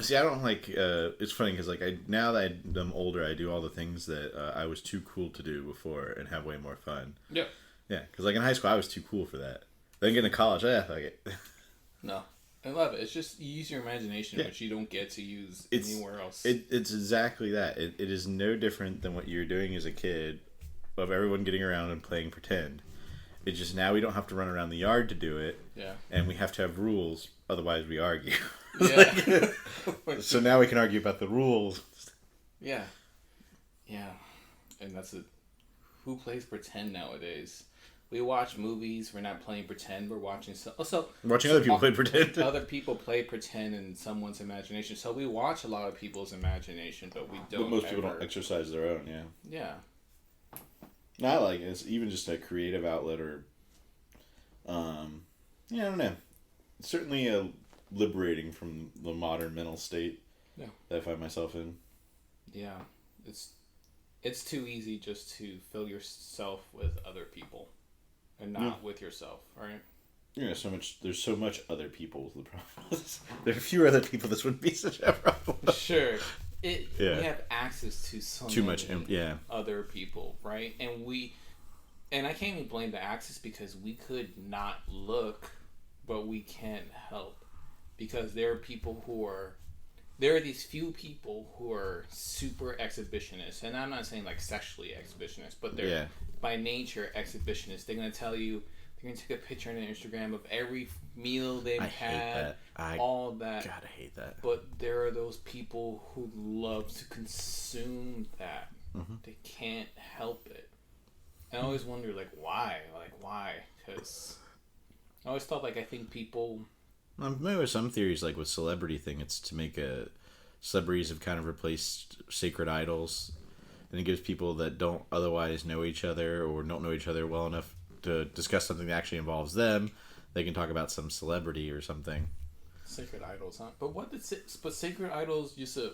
See, I don't like. It's funny because like now that I'm older, I do all the things that I was too cool to do before and have way more fun. Yep. Yeah, because like in high school, I was too cool for that. Then getting to college, fuck it. No, I love it. It's just you use your imagination, Yeah. which you don't get to use It's anywhere else. it's exactly that. It is no different than what you're doing as a kid, of everyone getting around and playing pretend. It's just now we don't have to run around the yard to do it, Yeah. and we have to have rules. Otherwise, we argue. Yeah. So now we can argue about the rules. Yeah. Yeah. And that's it. Who plays pretend nowadays? We watch movies. We're not playing pretend. We're watching Watching other people play pretend. Other people play pretend in someone's imagination. So we watch a lot of people's imagination, but we don't. But most people don't exercise their own. Yeah. Yeah. Not like it's even just a creative outlet or, yeah, I don't know. It's certainly liberating from the modern mental state that I find myself in. Yeah, it's too easy just to fill yourself with other people, and not with yourself, right? Yeah, there's so much other people. The problem is there are fewer other people. This wouldn't be such a problem. Sure. We have access to so too many much, other people, right? And I can't even blame the access because we could not look, but we can't help because there are these few people who are super exhibitionists, and I'm not saying like sexually exhibitionists, but they're by nature exhibitionists. They're gonna tell you. They're gonna take a picture on Instagram of every meal they've had, all that. God, I hate that. But there are those people who love to consume that. Mm-hmm. They can't help it. And I always wonder, like, why? Because I always thought, like, I think people. Maybe with some theories, like with celebrity thing, it's to make celebrities have kind of replaced sacred idols, and it gives people that don't otherwise know each other or don't know each other well enough to discuss something that actually involves them. They can talk about some celebrity or something. Sacred idols, huh? But sacred idols used to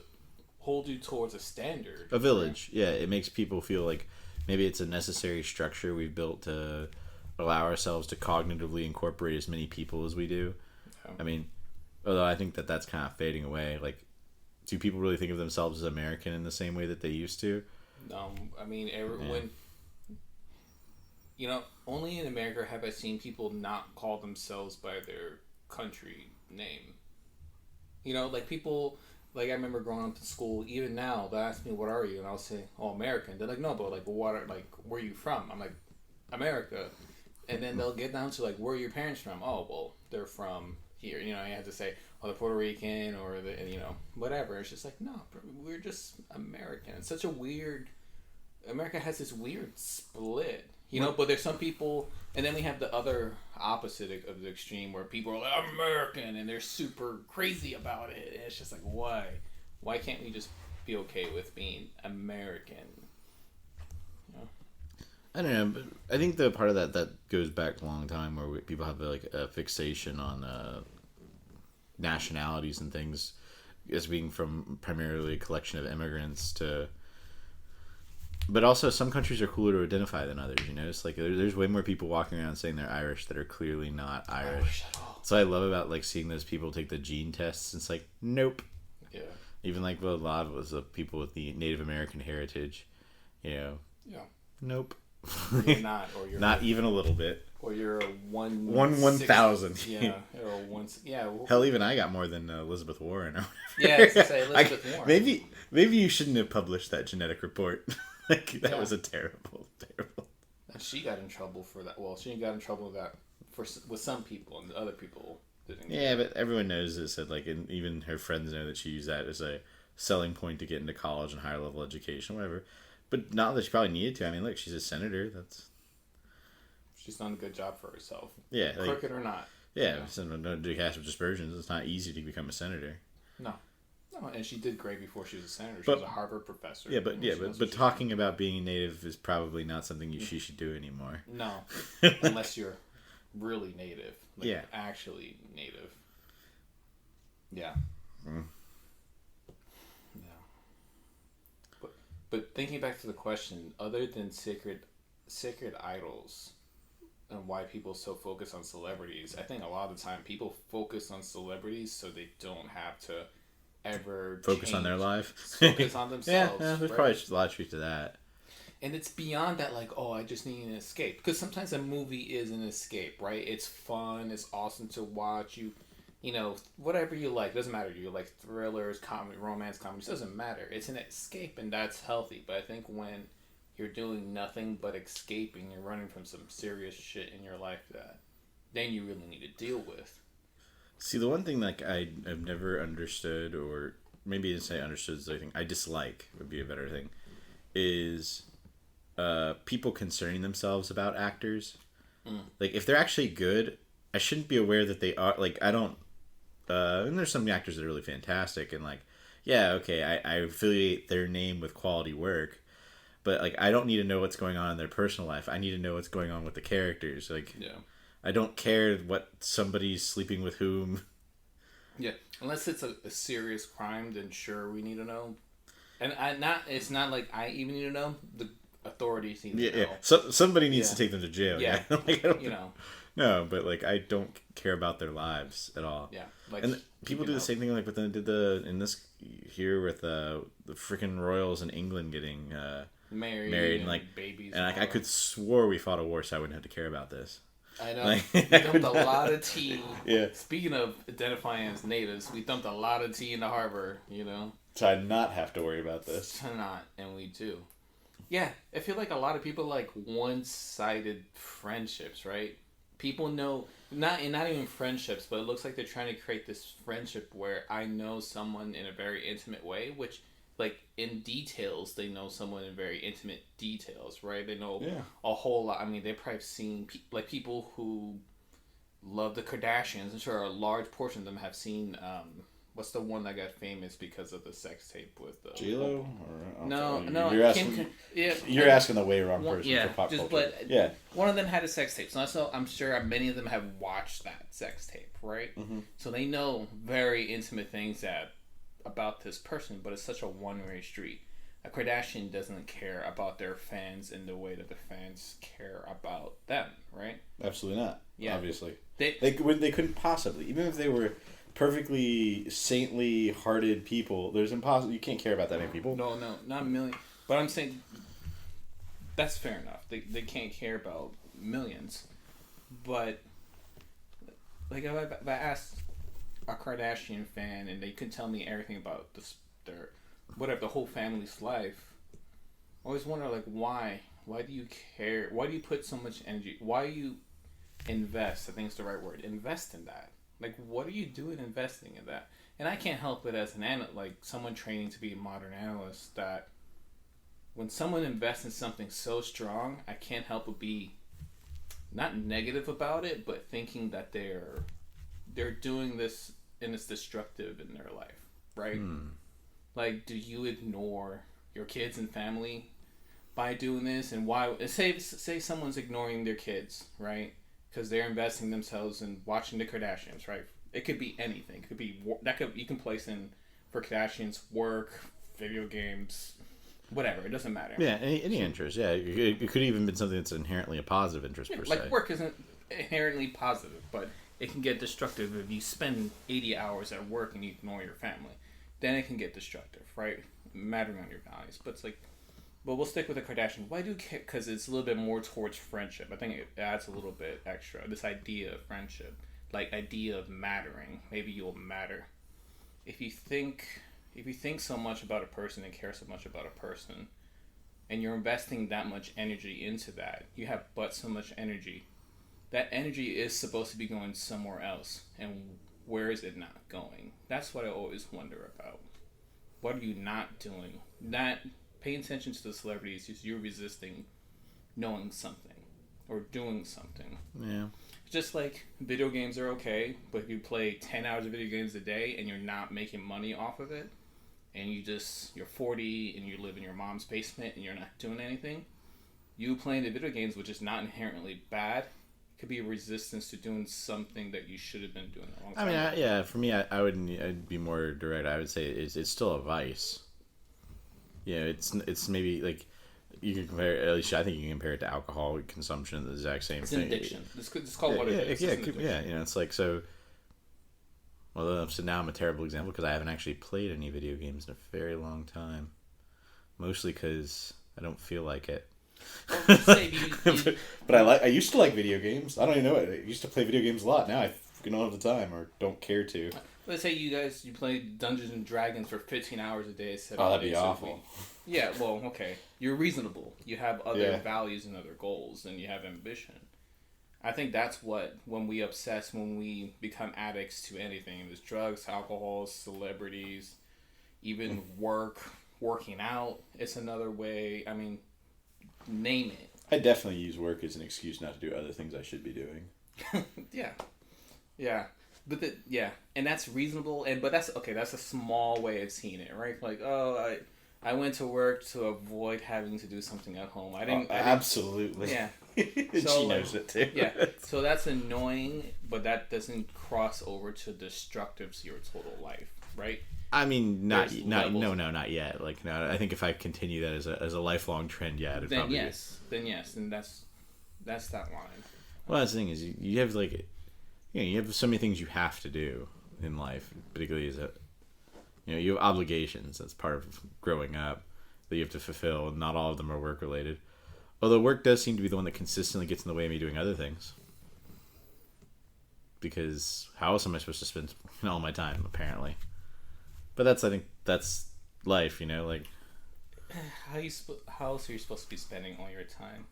hold you towards a standard. A village, right? Yeah. It makes people feel like maybe it's a necessary structure we've built to allow ourselves to cognitively incorporate as many people as we do. Yeah. I mean, although I think that that's kind of fading away. Like, do people really think of themselves as American in the same way that they used to? No, I mean, when only in America have I seen people not call themselves by their country name. Like people, like I remember growing up in school, even now, they'll ask me, what are you? And I'll say, oh, American. They're like, no, but like, where are you from? I'm like, America. And then they'll get down to like, where are your parents from? Oh, well, they're from here. You have to say, oh, they're Puerto Rican or whatever. It's just like, no, we're just American. It's such a weird, America has this weird split. But there's some people, and then we have the other opposite of the extreme where people are like, I'm American, and they're super crazy about it. And it's just like, why? Why can't we just be okay with being American? I don't know, but I think the part of that goes back a long time where people have like a fixation on nationalities and things as being from primarily a collection of immigrants to. But also, some countries are cooler to identify than others. It's like there's way more people walking around saying they're Irish that are clearly not Irish. So I love about like seeing those people take the gene tests. And it's like, nope. Yeah. Even like a lot of the people with the Native American heritage, Yeah. Nope. You're not, or you're not even a little bit. Or you're a 1/1000. Yeah. Or a one. Yeah. Hell, even I got more than Elizabeth Warren. Yeah, it's to say Elizabeth Warren. Maybe you shouldn't have published that genetic report. That was a terrible. And she got in trouble for that. Well, she got in trouble with some people, and other people didn't. Yeah, but everyone knows this. That and even her friends know that she used that as a selling point to get into college and higher level education, whatever. But not that she probably needed to. I mean, look, she's a senator. She's done a good job for herself. Yeah, crooked or not. Yeah, no cast of dispersions. It's not easy to become a senator. No, and she did great before she was a senator. She was a Harvard professor. Yeah, but talking about being native is probably not something she should do anymore. No, unless you're really native. Actually native. Yeah. Mm. Yeah. But thinking back to the question, other than sacred idols, and why people so focus on celebrities, I think a lot of the time people focus on celebrities so they don't have to ever focus on change. their life. Focus on themselves. There's right? probably a lot of truth to that. And it's beyond that, like, oh, I just need an escape. Because sometimes a movie is an escape, right? It's fun. It's awesome to watch. You know, whatever you like. Doesn't matter. You like thrillers, comedy, romance, comedies. Doesn't matter. It's an escape, and that's healthy. But I think when you're doing nothing but escaping, you're running from some serious shit in your life that then you really need to deal with. See, the one thing like I've never understood, or maybe I say understood is the thing I dislike would be a better thing, is people concerning themselves about actors. Like, if they're actually good, I shouldn't be aware that they are. Like, I don't. And there's some actors that are really fantastic, and like, yeah, okay, I affiliate their name with quality work, but like, I don't need to know what's going on in their personal life. I need to know what's going on with the characters. Like, Yeah. I don't care what somebody's sleeping with whom. Yeah, unless it's a serious crime, then sure we need to know. And it's not like I even need to know. The authorities need to know. Yeah. So somebody needs to take them to jail. Yeah, Like, I don't, you know. No, but like, I don't care about their lives at all. Yeah, like, and people do the same thing. Like, but then did in this here with the freaking royals in England getting married and like babies. And like, I could swore we fought a war, so I wouldn't have to care about this. I know. Like, We dumped a lot of tea. Yeah. Speaking of identifying as natives, we dumped a lot of tea in the harbor, you know? So I'd not have to worry about this. Not, and we do. Yeah, I feel like a lot of people like one-sided friendships, right? People know, not even friendships, but it looks like they're trying to create this friendship where I know someone in a very intimate way, which, like, in details, they know someone in very intimate details, right? They know a whole lot. I mean, they've probably seen, like, people who love the Kardashians. I'm sure a large portion of them have seen, what's the one that got famous because of the sex tape with J-Lo? No. You're asking the way wrong person for pop culture. But one of them had a sex tape. So I'm sure many of them have watched that sex tape, right? Mm-hmm. So they know very intimate things about this person, but it's such a one-way street. A Kardashian doesn't care about their fans in the way that the fans care about them, right? Absolutely not. Yeah. Obviously. They couldn't possibly. Even if they were perfectly saintly hearted people, you can't care about that many people. No, not a million. But I'm saying that's fair enough. They can't care about millions. But like, if I asked a Kardashian fan and they could tell me everything about their whatever, the whole family's life, I always wonder, like, why do you care? Why do you put so much energy? Why do you invest? I think it's the right word. Invest in that. Like, what are you doing investing in that? And I can't help it as someone training to be a modern analyst, that when someone invests in something so strong, I can't help but be not negative about it, but thinking that they're doing this and it's destructive in their life, right? Like, do you ignore your kids and family by doing this? And why? Say someone's ignoring their kids, right? Because they're investing themselves in watching the Kardashians, right? It could be anything. It could be you can place in for Kardashians work, video games, whatever. It doesn't matter. Yeah, any interest. Yeah, it could even been something that's inherently a positive interest per se. Like, work isn't inherently positive, but it can get destructive if you spend 80 hours at work and you ignore your family. Then it can get destructive, right? Mattering on your values. But it's like, but we'll stick with the Kardashians. Why do you care? Because it's a little bit more towards friendship. I think it adds a little bit extra. This idea of friendship, like idea of mattering. Maybe you'll matter. If you think so much about a person and care so much about a person, and you're investing that much energy into that, you have but so much energy. That energy is supposed to be going somewhere else, and where is it not going? That's what I always wonder about. What are you not doing? Not paying attention to the celebrities is you're resisting knowing something or doing something. Yeah. Just like video games are okay, but if you play 10 hours of video games a day and you're not making money off of it, and you're 40 and you live in your mom's basement and you're not doing anything, you playing the video games, which is not inherently bad, could be a resistance to doing something that you should have been doing a long time ago. For me, I'd be more direct. I would say it's still a vice. Yeah, it's maybe like you can compare. At least I think you can compare it to alcohol consumption. The exact same thing. It's an addiction. It's called what it is. Yeah, it's like so. Well, so now I'm a terrible example because I haven't actually played any video games in a very long time. Mostly because I don't feel like it. Well, but I used to like video games. I don't even know it. I used to play video games a lot. Now I don't have the time or don't care to. Let's say you play Dungeons and Dragons for 15 hours a day. Oh, that'd be awful. Yeah, well, okay. You're reasonable. You have other values and other goals, and you have ambition. I think that's when we obsess, when we become addicts to anything. There's drugs, alcohol, celebrities, even working out. It's another way. I mean, name it. I definitely use work as an excuse not to do other things I should be doing. Yeah. But and that's reasonable. But that's okay. That's a small way of seeing it, right? Like, oh, I went to work to avoid having to do something at home. I didn't. Absolutely. Yeah. So, she knows it too. Yeah. So that's annoying, but that doesn't cross over to destructive to your total life, right? I mean, not yet. Like, no, I think if I continue that as a lifelong trend, it'd then probably yes, and that's that line. Well, that's the thing is you have you have so many things you have to do in life, particularly as you have obligations. That's part of growing up that you have to fulfill, and not all of them are work related. Although work does seem to be the one that consistently gets in the way of me doing other things. Because how else am I supposed to spend all my time, apparently? But I think that's life, like... How else are you supposed to be spending all your time?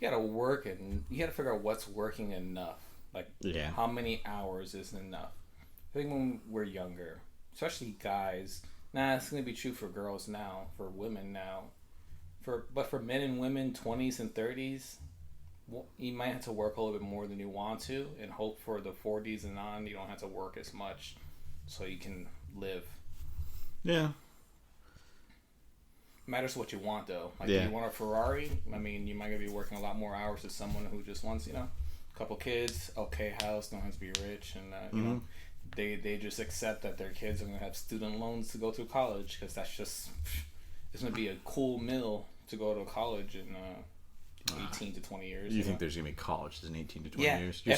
You gotta work, and you gotta figure out what's working enough. Like, how many hours is enough? I think when we're younger, especially guys... it's gonna be true for girls now, for women now. But for men and women, 20s and 30s, you might have to work a little bit more than you want to, and hope for the 40s and on you don't have to work as much, so you can live. Yeah. Matters what you want, though. Like, if you want a Ferrari, I mean, you might be working a lot more hours than someone who just wants, a couple kids, okay house, don't have to be rich, and they just accept that their kids are gonna have student loans to go through college because that's just it's gonna be a cool mill to go to college in 18 to 20 years. You think there's gonna be colleges in 18 to 20 years? You're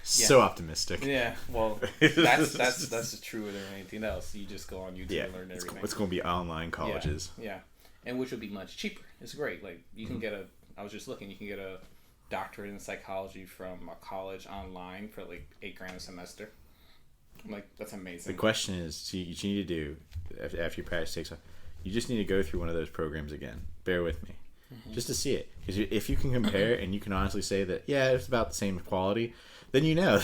so optimistic. Yeah, well, that's truer than anything else. You just go on YouTube and learn everything. It's gonna be online colleges. Yeah, and which would be much cheaper. It's great. Like, you can get I was just looking. You can get a doctorate in psychology from a college online for like $8,000 a semester. I'm like, that's amazing. The question is, what you need to do after your practice takes off, you just need to go through one of those programs again. Bear with me. Just to see it. Because if you can compare and you can honestly say that, it's about the same quality, then you know.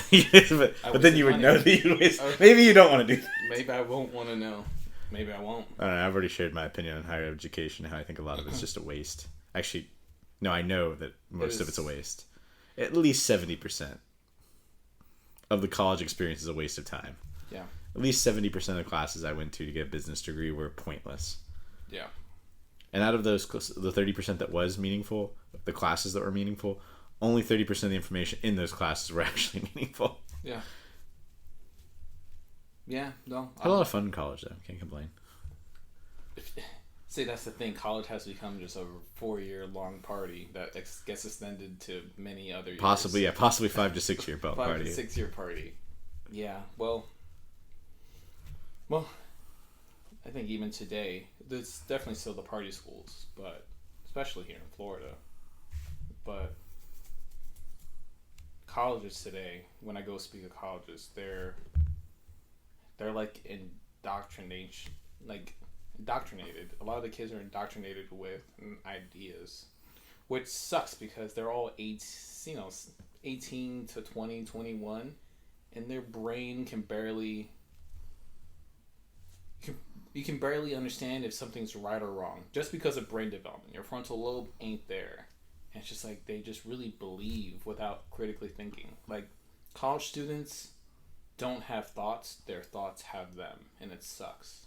but then you would know that you waste. Maybe you don't want to do that. Maybe I won't want to know. Maybe I won't. I don't know. I've already shared my opinion on higher education, how I think a lot of it's just a waste. Actually, no, I know that most of it's a waste. At least 70% of the college experience is a waste of time. Yeah. At least 70% of the classes I went to get a business degree were pointless. Yeah. And out of those, the 30% that was meaningful, the classes that were meaningful, only 30% of the information in those classes were actually meaningful. Yeah. Yeah, no. Had a lot of fun in college, though. Can't complain. See, that's the thing. College has become just a 4-year-long party that gets extended to many other years. Possibly 5 to 6 year party. 5 to 6 year party. Yeah, well, I think even today, there's definitely still the party schools, but especially here in Florida. But colleges today, when I go speak at colleges, they're like indoctrinated. A lot of the kids are indoctrinated with ideas, which sucks because they're all 18 to 20, 21, and their brain can barely. You can barely understand if something's right or wrong just because of brain development. Your frontal lobe ain't there. And it's just like they just really believe without critically thinking. Like, college students don't have thoughts. Their thoughts have them. And it sucks.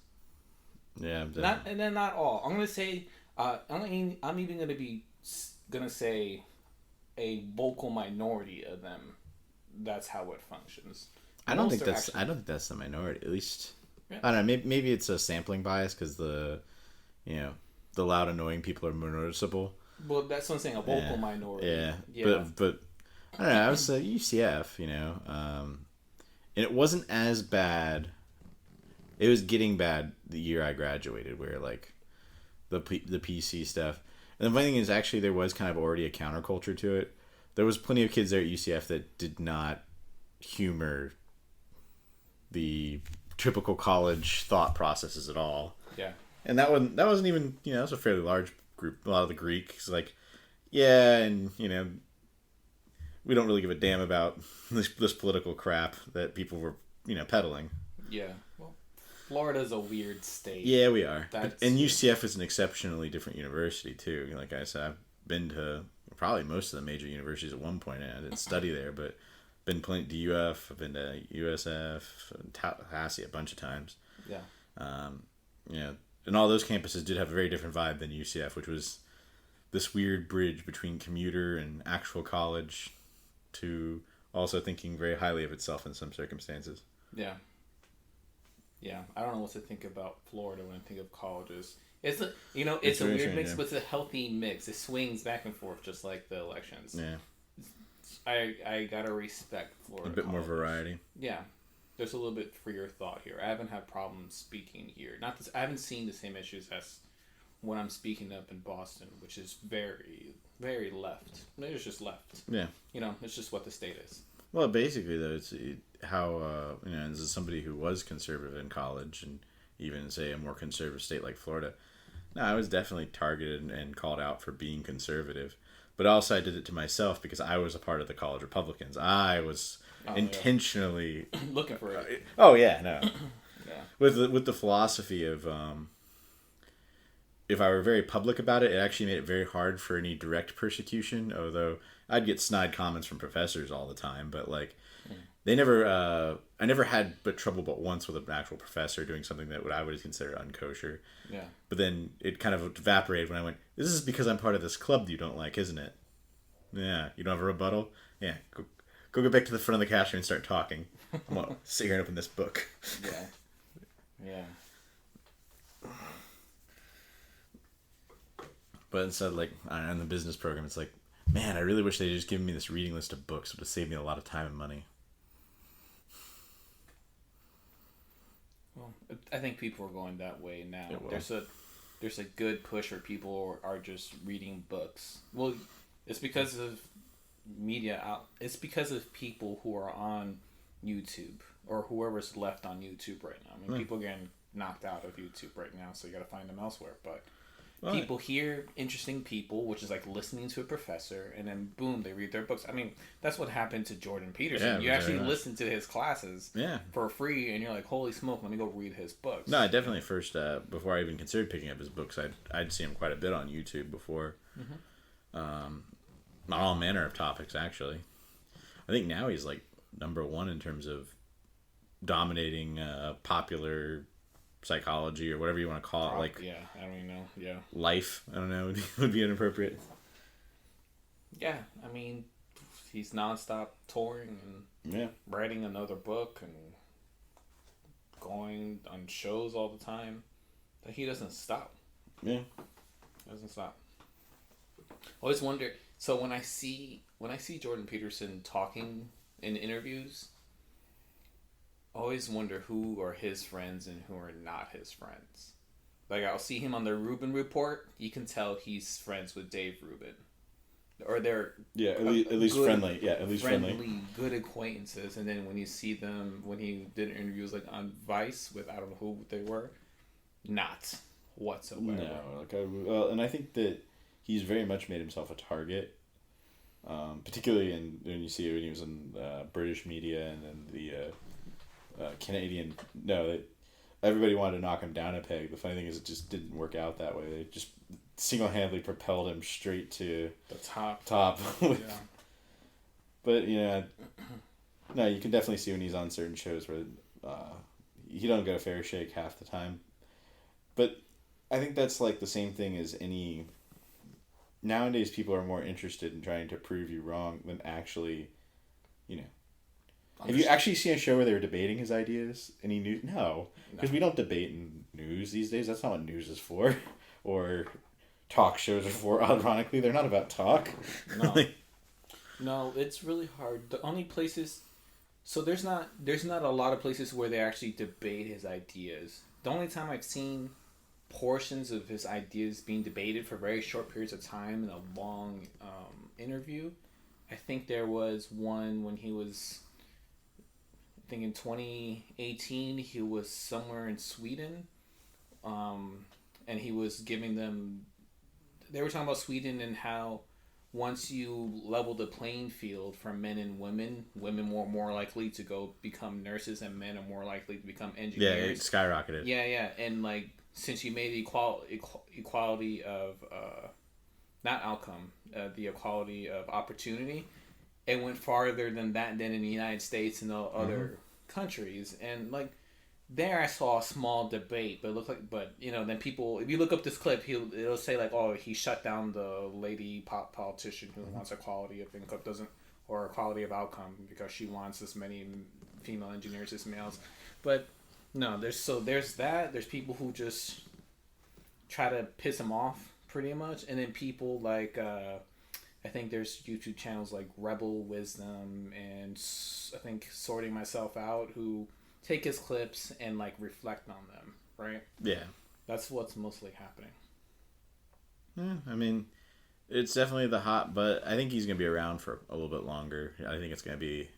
Yeah. Not all. I'm going to say, I'm even going to say a vocal minority of them. That's how it functions. I don't think that's the minority, at least... Yeah. I don't know. Maybe it's a sampling bias because the loud, annoying people are more noticeable. Well, that's what I'm saying. A vocal minority. Yeah. But I don't know. I was UCF. And it wasn't as bad. It was getting bad the year I graduated, where like the PC stuff. And the funny thing is, actually, there was kind of already a counterculture to it. There was plenty of kids there at UCF that did not humor the typical college thought processes at all. Yeah. And that wasn't even, that was a fairly large group. A lot of the Greeks, like, yeah, and, we don't really give a damn about this political crap that people were, peddling. Yeah. Well, Florida's a weird state. Yeah, we are. And UCF is an exceptionally different university, too. Like I said, I've been to probably most of the major universities at one point. I didn't study there, but been plenty to UF, I've been to USF, Tallahassee a bunch of times. Yeah. And all those campuses did have a very different vibe than UCF, which was this weird bridge between commuter and actual college, to also thinking very highly of itself in some circumstances. Yeah. Yeah, I don't know what to think about Florida when I think of colleges. It's a weird mix, but it's a healthy mix. It swings back and forth just like the elections. Yeah. I gotta respect Florida. A bit more variety. Yeah. There's a little bit freer thought here. I haven't had problems speaking here. I haven't seen the same issues as when I'm speaking up in Boston, which is very, very left. It's just left. Yeah. It's just what the state is. Well, basically, though, it's how, this is somebody who was conservative in college, and even, say, a more conservative state like Florida. No, I was definitely targeted and called out for being conservative. But also I did it to myself because I was a part of the college Republicans. I was intentionally... looking for it. Oh, yeah, no. Yeah. With the philosophy of... if I were very public about it, it actually made it very hard for any direct persecution, although I'd get snide comments from professors all the time, but like they never I never had trouble but once with an actual professor doing something that I would consider unkosher. Yeah. But then it kind of evaporated when I went, this is because I'm part of this club that you don't like, isn't it? Yeah. You don't have a rebuttal? Yeah. Go get back to the front of the classroom and start talking. I'm going to sit here and open this book. Yeah. Yeah. But instead, like, in the business program, it's like, man, I really wish they'd just given me this reading list of books. It would have saved me a lot of time and money. Well, I think people are going that way now. There's a good push where people are just reading books. Well, it's because of media it's because of people who are on YouTube or whoever's left on YouTube right now. I mean, people are getting knocked out of YouTube right now, so you got to find them elsewhere. But people hear interesting people, which is like listening to a professor, and then boom, they read their books. I mean, that's what happened to Jordan Peterson. You actually listen to his classes for free, and you're like, holy smoke, let me go read his books. No, I definitely first, before I even considered picking up his books, I'd see him quite a bit on YouTube before. On all manner of topics, actually. I think now he's like number one in terms of dominating popular psychology or whatever you want to call it. Like, I don't even know. Yeah. Life, I don't know, would be inappropriate. Yeah, I mean, he's nonstop touring and writing another book and going on shows all the time. He doesn't stop. Yeah. Doesn't stop. I always wonder. So when I see Jordan Peterson talking in interviews, I always wonder who are his friends and who are not his friends. Like, I'll see him on the Rubin Report. You can tell he's friends with Dave Rubin. Or they're... Yeah, at least good, friendly. Yeah, at least friendly. Good acquaintances. And then when you see them, when he did interviews like on Vice with, I don't know who they were, not whatsoever. No, and I think that he's very much made himself a target. Particularly when you see it when he was in British media and then the... Canadian, everybody wanted to knock him down a peg. The funny thing is, it just didn't work out that way. They just single-handedly propelled him straight to the top. Yeah. But no, you can definitely see when he's on certain shows where he don't get a fair shake half the time. But I think that's like the same thing as any. Nowadays, people are more interested in trying to prove you wrong than actually, Have you actually seen a show where they were debating his ideas? Any news? No, because we don't debate in news these days. That's not what news is for, or talk shows are for. Ironically, they're not about talk. No, no, it's really hard. The only places So there's not a lot of places where they actually debate his ideas. The only time I've seen portions of his ideas being debated for very short periods of time in a long interview, I think there was one when he was, I think in 2018, he was somewhere in Sweden, and he was giving them. They were talking about Sweden and how once you level the playing field for men and women were more likely to go become nurses, and men are more likely to become Yeah, engineers. it skyrocketed. Yeah, and like since you made equality of not outcome, the equality of opportunity, it went farther than that than in the United States and the other countries. And like there, I saw a small debate, but it looked like, but you know, then people, if you look up this clip, it'll say like, oh, he shut down the lady politician who wants equality of income doesn't or equality of outcome because she wants as many female engineers as males, but no, there's that. There's people who just try to piss him off pretty much, and then people like I think there's YouTube channels like Rebel Wisdom and I think Sorting Myself Out who take his clips and like reflect on them, right? Yeah. That's what's mostly happening. Yeah, I mean, it's definitely the hot, but I think he's going to be around for a little bit longer. I think it's going to be...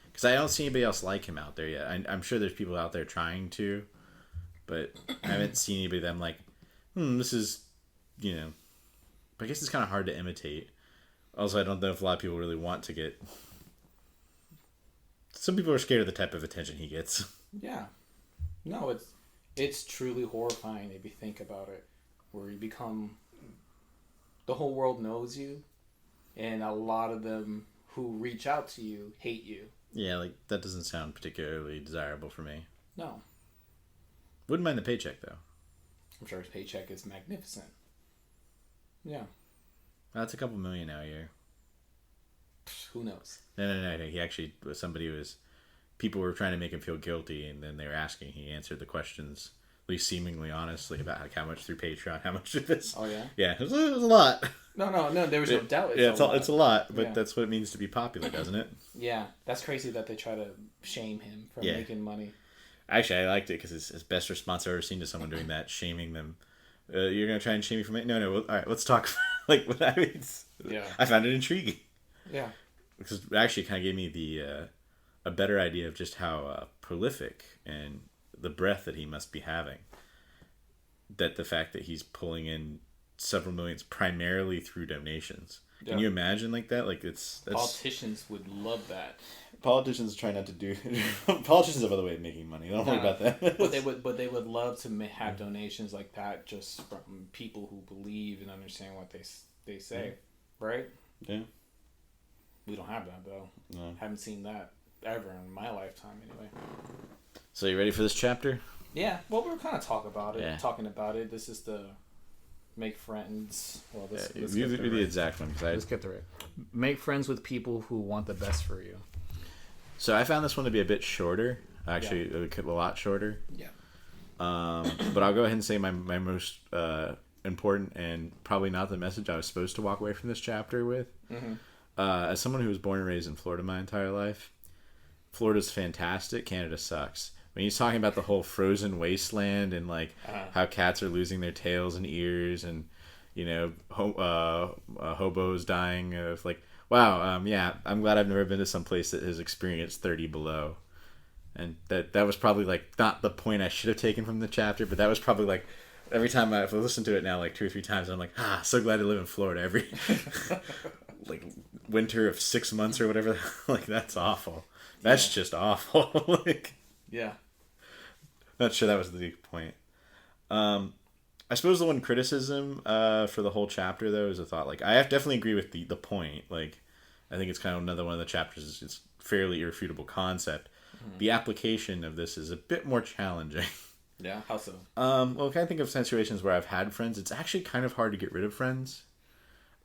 Because I don't see anybody else like him out there yet. I'm sure there's people out there trying to, but I haven't seen anybody that I'm like, this is, you know... But I guess it's kind of hard to imitate. Also, I don't know if a lot of people really want to get... Some people are scared of the type of attention he gets. Yeah. No, it's truly horrifying if you think about it. Where you become... The whole world knows you, and a lot of them who reach out to you hate you. Yeah, like, that doesn't sound particularly desirable for me. No. Wouldn't mind the paycheck, though. I'm sure his paycheck is magnificent. Yeah. That's a couple million now a year. Who knows? No. He actually was somebody who was... People were trying to make him feel guilty, and then they were asking. He answered the questions, at least seemingly honestly, about like how much through Patreon, how much through this. Oh, yeah? Yeah, it was a lot. No, there was no doubt. It's a lot, but that's what it means to be popular, doesn't it? Yeah, that's crazy that they try to shame him for making money. Actually, I liked it because it's his best response I've ever seen to someone doing that, shaming them. You're going to try and shame me for me? No, all right, let's talk. Like, what that means. Yeah. I found it intriguing. Yeah. Because it actually kind of gave me a better idea of just how prolific and the breadth that he must be having. That the fact that he's pulling in several millions primarily through donations. Yeah. Can you imagine like that? Like that's politicians would love that. Politicians try not to do. Politicians have other way of making money. Don't worry about that. But they would love to have donations like that just from people who believe and understand what they say, right? Yeah. We don't have that though. No. Haven't seen that ever in my lifetime anyway. So you ready for this chapter? Yeah. Well, we're kind of talking about it. This is the make friends. Well, let's you do the exact one. Let's get through it. Make friends with people who want the best for you. So I found this one to be a bit shorter. Actually, a lot shorter. Yeah. But I'll go ahead and say my most important and probably not the message I was supposed to walk away from this chapter with. Mm-hmm. As someone who was born and raised in Florida my entire life, Florida's fantastic. Canada sucks. When he's talking about the whole frozen wasteland and like how cats are losing their tails and ears and hobos dying of like wow I'm glad I've never been to some place that has experienced 30 below, and that was probably like not the point I should have taken from the chapter, but that was probably like every time I've listened to it now like 2 or 3 times I'm like so glad to live in Florida every like winter of 6 months or whatever. Like that's awful. That's just awful. Like yeah. Not sure that was the point. I suppose the one criticism for the whole chapter though is a thought. Like I definitely agree with the point. Like I think it's kind of another one of the chapters. It's fairly irrefutable concept. Mm-hmm. The application of this is a bit more challenging. Yeah, how so? Well, can I think of situations where I've had friends? It's actually kind of hard to get rid of friends,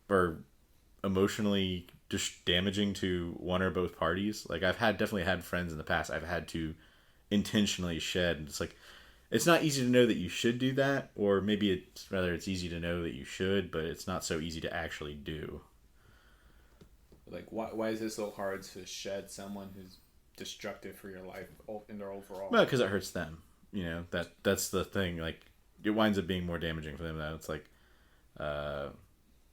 or emotionally just damaging to one or both parties. Like I've definitely had friends in the past I've had to intentionally shed, and it's like it's not easy to know that you should do that, or maybe it's easy to know that you should, but it's not so easy to actually do. Like why is it so hard to shed someone who's destructive for your life in their overall. Well, because it hurts them. That's the thing. Like, it winds up being more damaging for them. Now it's like,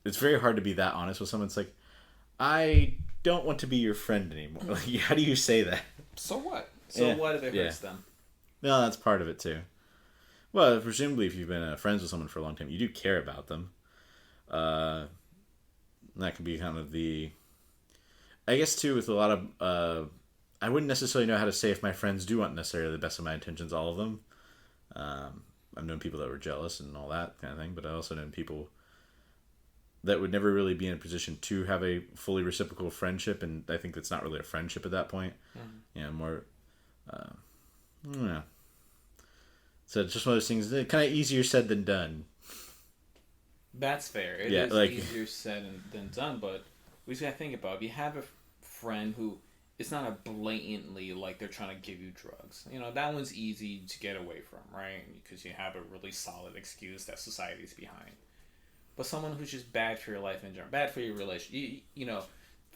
it's very hard to be that honest with someone. It's like, I don't want to be your friend anymore. Like, how do you say that? So what? So what if it hurts them? No, that's part of it too. Well, presumably, if you've been friends with someone for a long time, you do care about them. That can be kind of the... I guess, too, with a lot of... I wouldn't necessarily know how to say if my friends do want necessarily the best of my intentions, all of them. I've known people that were jealous and all that kind of thing, but I also known people that would never really be in a position to have a fully reciprocal friendship, and I think that's not really a friendship at that point. More... I don't know. So it's just one of those things, kind of easier said than done. That's fair. It is easier said than done, but we just gotta think about it. If you have a friend who it's not a blatantly like they're trying to give you drugs, that one's easy to get away from, right? Because you have a really solid excuse that society's behind. But someone who's just bad for your life in general, bad for your relationship,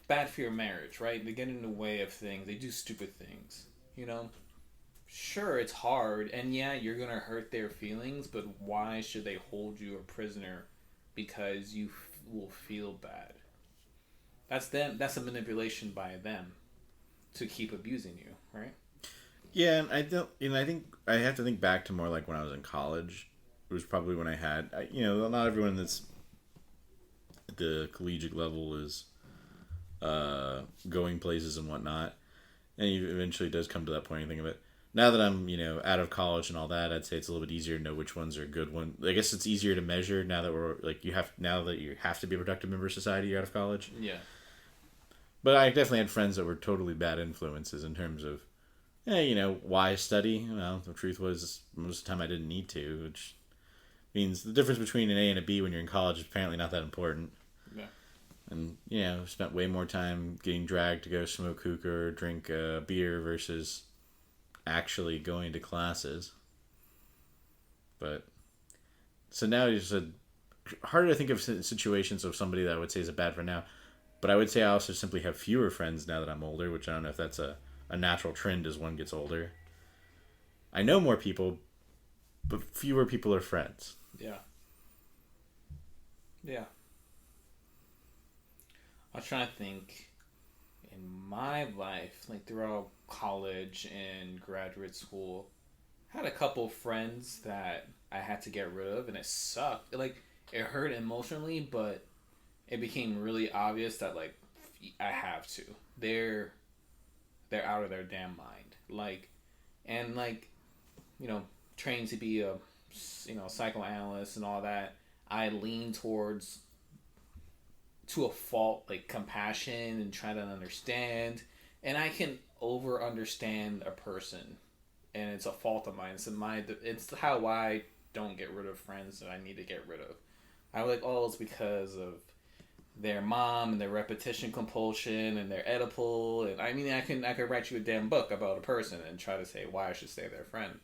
bad for your marriage, right? They get in the way of things. They do stupid things, Sure, it's hard, and yeah, you're gonna hurt their feelings, but why should they hold you a prisoner because you will feel bad? That's them. That's a manipulation by them to keep abusing you, right? Yeah, and I don't. I think I have to think back to more like when I was in college. It was probably when I had. Not everyone that's at the collegiate level is going places and whatnot, and it eventually does come to that point. You think of it. Now that I'm, out of college and all that, I'd say it's a little bit easier to know which ones are good ones. I guess it's easier to measure now that now that you have to be a productive member of society, you're out of college. Yeah. But I definitely had friends that were totally bad influences in terms of, why study? Well, the truth was most of the time I didn't need to, which means the difference between an A and a B when you're in college is apparently not that important. Yeah. And, spent way more time getting dragged to go smoke hookah or drink beer versus actually going to classes. But so now it's harder to think of situations of somebody that I would say is a bad friend now, but I would say I also simply have fewer friends now that I'm older, which I don't know if that's a natural trend as one gets older. I know more people, but fewer people are friends. Yeah I'm trying to think in my life, like throughout college and graduate school, I had a couple friends that I had to get rid of, and it sucked. It hurt emotionally, but it became really obvious that I have to. They're out of their damn mind. Trained to be a psychoanalyst and all that. I lean towards, to a fault, compassion and try to understand, and I can over understand a person, and it's a fault of mine. It's how I don't get rid of friends that I need to get rid of. I'm it's because of their mom and their repetition compulsion and their Oedipal, and I could write you a damn book about a person and try to say why I should stay their friend,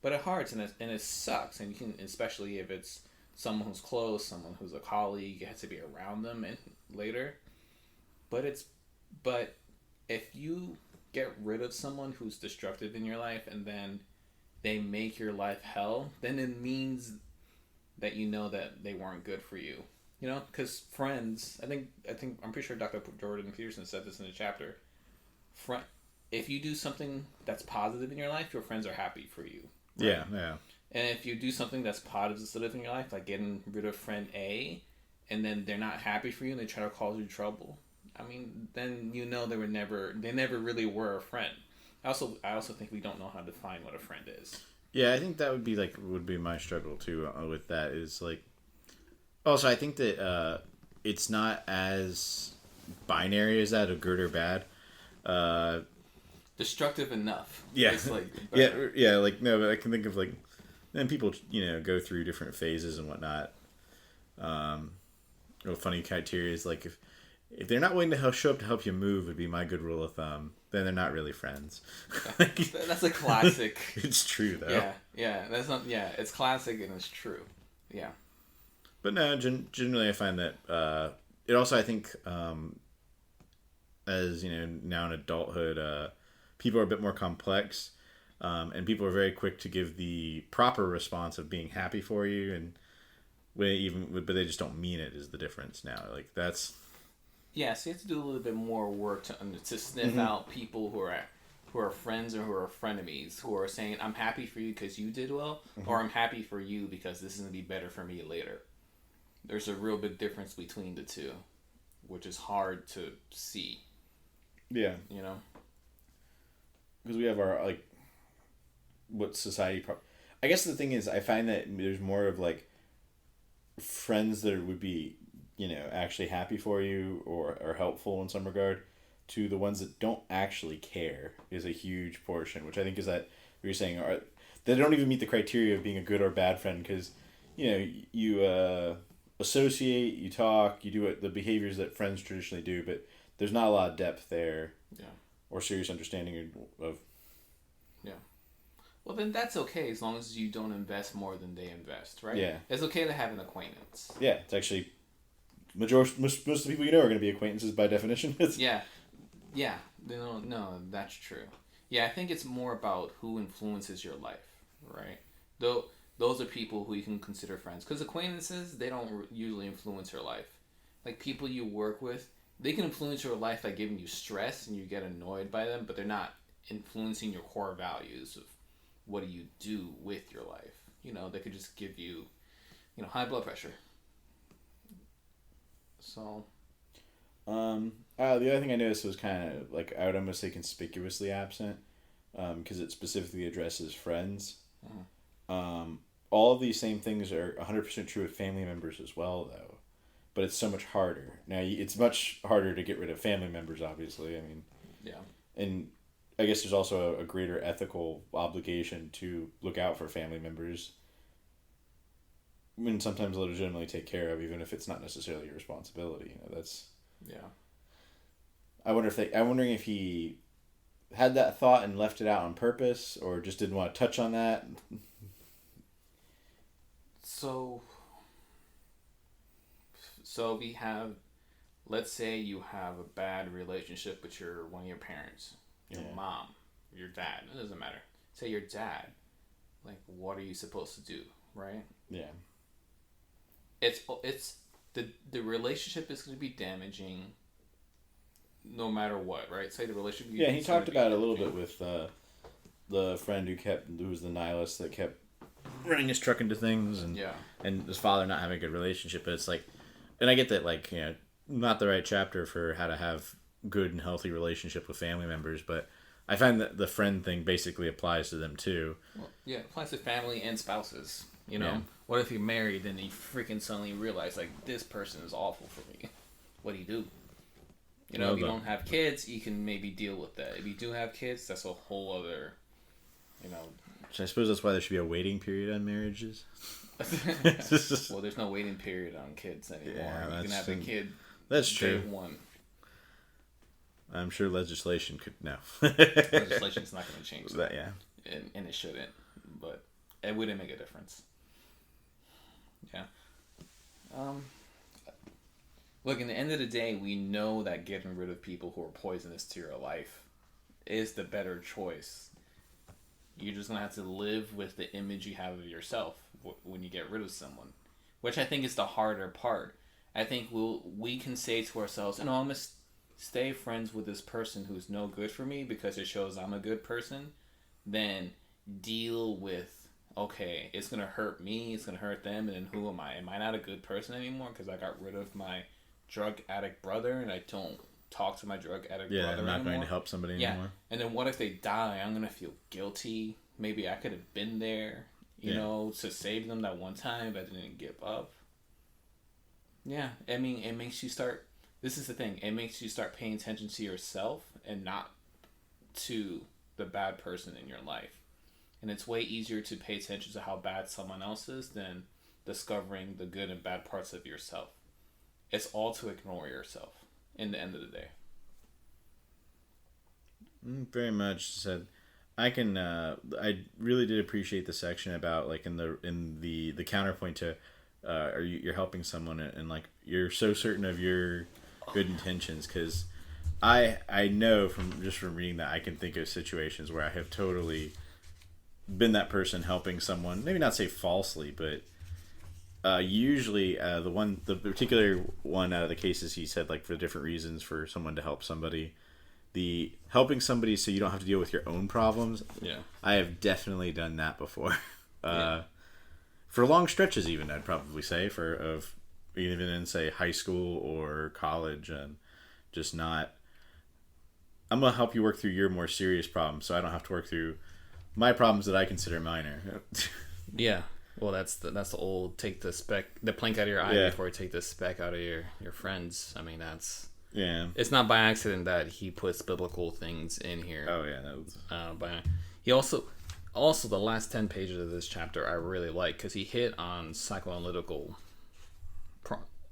but it hurts and it sucks, and you can, especially if it's someone who's close, someone who's a colleague, you have to be around them and later. But if you get rid of someone who's destructive in your life and then they make your life hell, then it means that that they weren't good for you. Because friends, I'm pretty sure Dr. Jordan Peterson said this in a chapter. If you do something that's positive in your life, your friends are happy for you. Right? Yeah. And if you do something that's positive in your life, like getting rid of friend A, and then they're not happy for you and they try to cause you trouble, then they never really were a friend. I also think we don't know how to define what a friend is. Yeah, I think that would be my struggle too with that is also I think that it's not as binary as that of good or bad. Destructive enough. Yeah. No, but I can think of then people go through different phases and whatnot. Funny criteria is if they're not willing to show up to help you move would be my good rule of thumb. Then they're not really friends. That's a classic. It's true though. Yeah. That's not. Yeah, it's classic and it's true. Yeah. But no, generally I find that it also I think as now in adulthood, people are a bit more complex, and people are very quick to give the proper response of being happy for you, and but they just don't mean it is the difference now. Like that's. Yeah, so you have to do a little bit more work to sniff out people who are friends or who are frenemies, who are saying, I'm happy for you because you did well, or I'm happy for you because this is going to be better for me later. There's a real big difference between the two, which is hard to see. Yeah. You know? Because we have our, like, what society... I guess the thing is, I find that there's more of, like, friends that would be, actually happy for you or are helpful in some regard, to the ones that don't actually care is a huge portion, which I think is that what you're saying, they don't even meet the criteria of being a good or bad friend, because, you associate, you talk, you do the behaviors that friends traditionally do, but there's not a lot of depth there. Yeah. Or serious understanding of. Yeah. Well, then that's okay as long as you don't invest more than they invest, right? Yeah. It's okay to have an acquaintance. Yeah, it's actually most of the people you know are going to be acquaintances by definition. Yeah. Yeah. No, that's true. Yeah, I think it's more about who influences your life, right? Though those are people who you can consider friends, because acquaintances, they don't usually influence your life. Like people you work with, they can influence your life by giving you stress and you get annoyed by them, but they're not influencing your core values of what do you do with your life. They could just give you, high blood pressure. So. The other thing I noticed was kind of, like, I would almost say conspicuously absent, because it specifically addresses friends. All of these same things are 100% true with family members as well, though. But it's so much harder. Now, it's much harder to get rid of family members, obviously. I mean, yeah. And I guess there's also a greater ethical obligation to look out for family members. I mean, sometimes legitimately take care of, even if it's not necessarily your responsibility. That's. Yeah. I'm wondering if he had that thought and left it out on purpose, or just didn't want to touch on that. So we have, let's say you have a bad relationship with one of your parents, your mom, your dad. It doesn't matter. Say your dad. Like, what are you supposed to do, right? Yeah. It's the relationship is going to be damaging, no matter what, right? Say the relationship. Yeah, he talked about it a little bit with the friend who was the nihilist that kept running his truck into things, and his father not having a good relationship. But it's like. And I get that, like, not the right chapter for how to have good and healthy relationship with family members, but I find that the friend thing basically applies to them too. Well, yeah, it applies to family and spouses. What if you're married and you freaking suddenly realize, like, this person is awful for me? What do you do? If you don't have kids, you can maybe deal with that. If you do have kids, that's a whole other, So I suppose that's why there should be a waiting period on marriages. Well, there's no waiting period on kids anymore. Yeah, you can have a kid. That's true. Day one. I'm sure legislation could Legislation's not going to change that. Yeah, and it shouldn't. But it wouldn't make a difference. Yeah. Look, in the end of the day, we know that getting rid of people who are poisonous to your life is the better choice. You're just going to have to live with the image you have of yourself when you get rid of someone, which I think is the harder part. I think we can say to ourselves, I'm going to stay friends with this person who's no good for me because it shows I'm a good person, then deal with, okay, it's going to hurt me, it's going to hurt them, and then who am I? Am I not a good person anymore because I got rid of my drug addict brother and I don't talk to my drug addict brother anymore? Yeah, I'm not going to help somebody anymore. And then what if they die? I'm going to feel guilty. Maybe I could have been there, to save them that one time, but I didn't give up. Yeah, I mean, it makes you start... This is the thing. It makes you start paying attention to yourself and not to the bad person in your life. And it's way easier to pay attention to how bad someone else is than discovering the good and bad parts of yourself. It's all to ignore yourself in the end of the day. Very much said. I really did appreciate the section about, like, in the counterpoint to you're helping someone and like you're so certain of your good intentions, because I know from reading that I can think of situations where I have totally been that person helping someone, maybe not say falsely, but usually the particular one out of the cases he said, like, for different reasons for someone to help somebody, the helping somebody so you don't have to deal with your own problems. Yeah. I have definitely done that before. Yeah. For long stretches, even, I'd probably say, even in, say, high school or college, and just not, I'm gonna help you work through your more serious problems so I don't have to work through my problems that I consider minor. Yeah. Well, that's the old take the plank out of your eye before you take the speck out of your friends. I mean, that's, Yeah. it's not by accident that he puts biblical things in here. Oh yeah, that was... He also the last 10 pages of this chapter I really like, because he hit on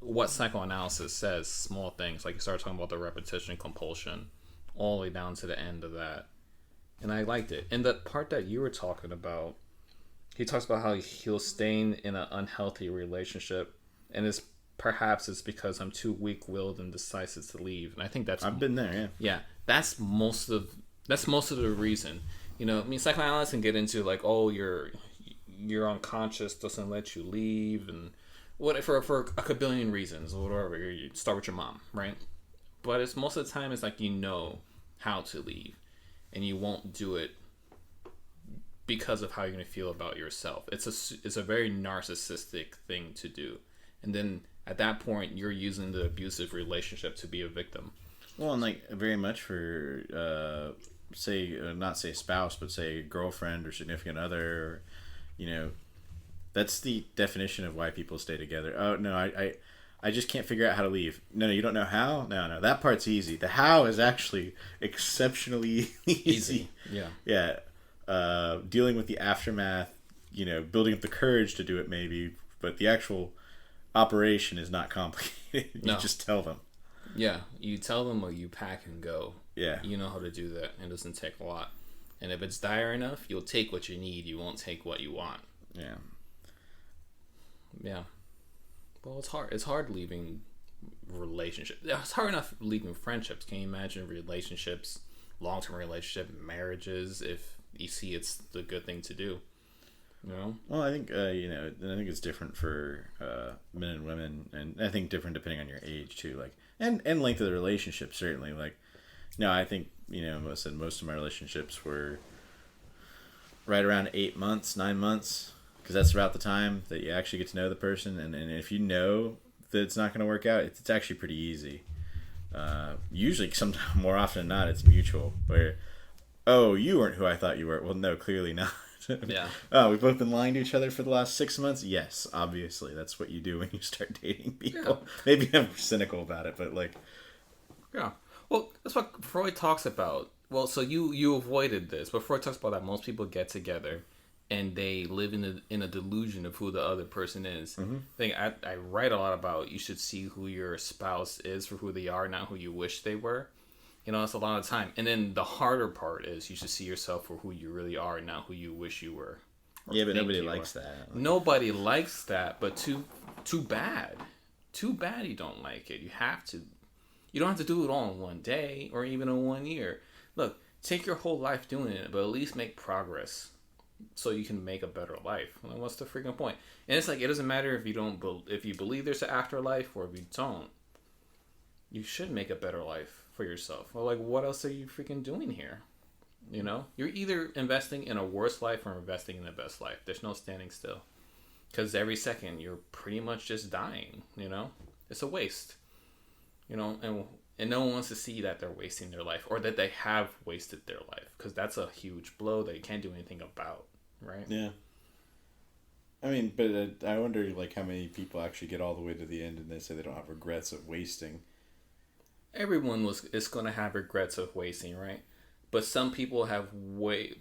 what psychoanalysis says, small things, like he started talking about the repetition compulsion all the way down to the end of that, and I liked it. And the part that you were talking about, he talks about how he'll stay in an unhealthy relationship, and perhaps it's because I'm too weak-willed and decisive to leave. And I think I've been there. Yeah. Yeah, that's most of the reason. You know, I mean, psychoanalysts can get into, like, oh, your unconscious doesn't let you leave, and what for a kabillion reasons or whatever. You start with your mom, right? But it's most of the time it's like, you know how to leave, and you won't do it because of how you're gonna feel about yourself. It's a very narcissistic thing to do, and then at that point you're using the abusive relationship to be a victim. Well, and like very much for say not say spouse, but say girlfriend or significant other, or, you know, that's the definition of why people stay together. Oh no, I just can't figure out how to leave. No, you don't know how? No, that part's easy. The how is actually exceptionally easy. Yeah. Yeah. Dealing with the aftermath, you know, building up the courage to do it maybe, but the actual operation is not complicated. You just tell them. Yeah, you tell them, or you pack and go. Yeah. You know how to do that. It doesn't take a lot. And if it's dire enough, you'll take what you need. You won't take what you want. Yeah. Yeah. Well, it's hard. It's hard leaving relationships. It's hard enough leaving friendships. Can you imagine relationships, long-term relationship, marriages, if you see it's the good thing to do? You know? Well, I think, you know, I think it's different for men and women, and I think different depending on your age too, like, and length of the relationship, certainly. Like, no, I think, you know, most of my relationships were right around 8 months, 9 months, because that's about the time that you actually get to know the person, and if you know that it's not going to work out, it's actually pretty easy. Usually, sometimes more often than not, it's mutual, where, oh, you weren't who I thought you were. Well, no, clearly not. Yeah. Oh, we've both been lying to each other for the last 6 months? Yes, obviously. That's what you do when you start dating people. Yeah. Maybe I'm cynical about it, but like... Yeah. Well, that's what Freud talks about. Well, so you avoided this, but Freud talks about that most people get together and they live in a delusion of who the other person is. Mm-hmm. I write a lot about, you should see who your spouse is for who they are, not who you wish they were. You know, that's a lot of time. And then the harder part is you should see yourself for who you really are, not who you wish you were. Yeah, but nobody likes that. Nobody likes that, but too bad. Too bad you don't like it. You have to. You don't have to do it all in one day or even in 1 year. Look, take your whole life doing it, but at least make progress so you can make a better life. Well, what's the freaking point? And it's like, it doesn't matter if you believe there's an afterlife or if you don't. You should make a better life for yourself. Well, like, what else are you freaking doing here? You know, you're either investing in a worse life or investing in the best life. There's no standing still, because every second you're pretty much just dying. You know, it's a waste. You know, and no one wants to see that they're wasting their life or that they have wasted their life, because that's a huge blow that you can't do anything about, right? Yeah. I mean, but I wonder, like, how many people actually get all the way to the end and they say they don't have regrets of wasting. Everyone is going to have regrets of wasting, right? But some people have way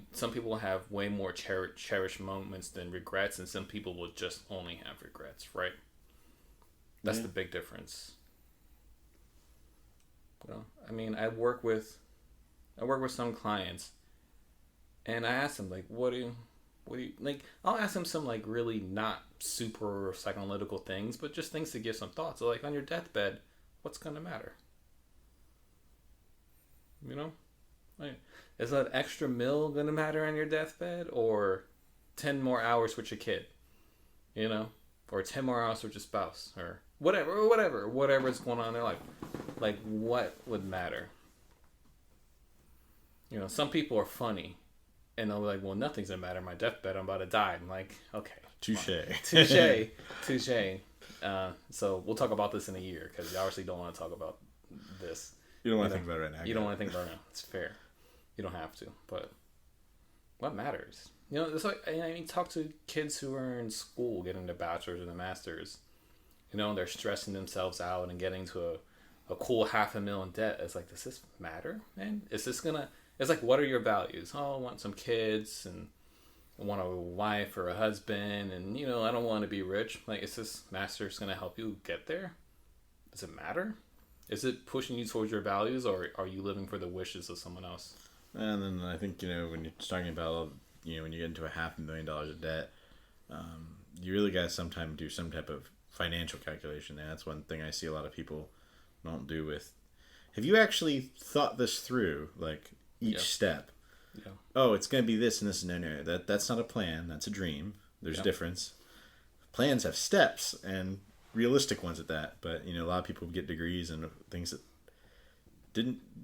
more cherished moments than regrets, and some people will just only have regrets, right? That's the big difference. You know, I mean, I work with some clients, and I ask them, like, what do you like? I'll ask them some, like, really not super psychoanalytical things, but just things to give some thoughts. So, like, on your deathbed, what's gonna matter? You know, like, is that extra meal gonna matter on your deathbed, or 10 more hours with your kid? You know, or 10 more hours with your spouse, or whatever's going on in their life. Like, what would matter? You know, some people are funny, and they'll be like, "Well, nothing's gonna matter on my deathbed. I'm about to die." I'm like, "Okay, Touche. touche." So we'll talk about this in a year because you obviously don't want to talk about this. You don't want to think about it right now. You don't want to think about it now. It's fair. You don't have to, but what matters? You know, it's like, I mean, talk to kids who are in school, getting their bachelor's and their master's. You know, they're stressing themselves out and getting to a cool $500,000 in debt. It's like, does this matter, man? Is this gonna? It's like, what are your values? Oh, I want some kids and I want a wife or a husband, and you know, I don't want to be rich. Like, is this master's gonna help you get there? Does it matter? Is it pushing you towards your values, or are you living for the wishes of someone else? And then I think, you know, when you're talking about, you know, when you get into $500,000 of debt, you really got to sometimes do some type of financial calculation. And that's one thing I see a lot of people don't do with, have you actually thought this through? Like, each step. Yeah. Oh, it's going to be this and this. No. That's not a plan. That's a dream. There's a difference. Plans have steps, and realistic ones at that. But, you know, a lot of people get degrees and things that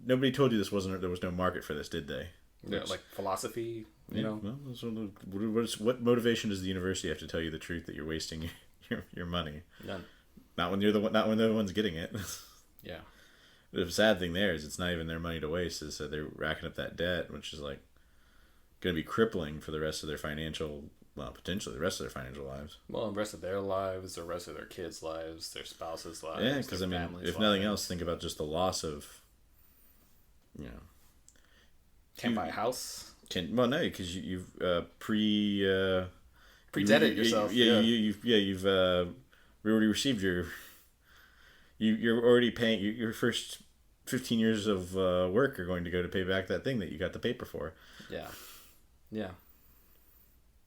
nobody told you there was no market for this, did they? Yeah, like philosophy, you know? Well, what motivation does the university have to tell you the truth that you're wasting your money? None. Not when they're the ones getting it. Yeah. The sad thing there is it's not even their money to waste. Is that they're racking up that debt, which is like going to be crippling for the rest of their potentially the rest of their financial lives. Well, the rest of their lives, the rest of their kids' lives, their spouses' lives. Yeah, because I mean, if nothing else, think about just the loss of, you know. Can't buy a house. No, because you've pre-debted yourself. You've already received you're already paying your first 15 years of work are going to go to pay back that thing that you got the paper for.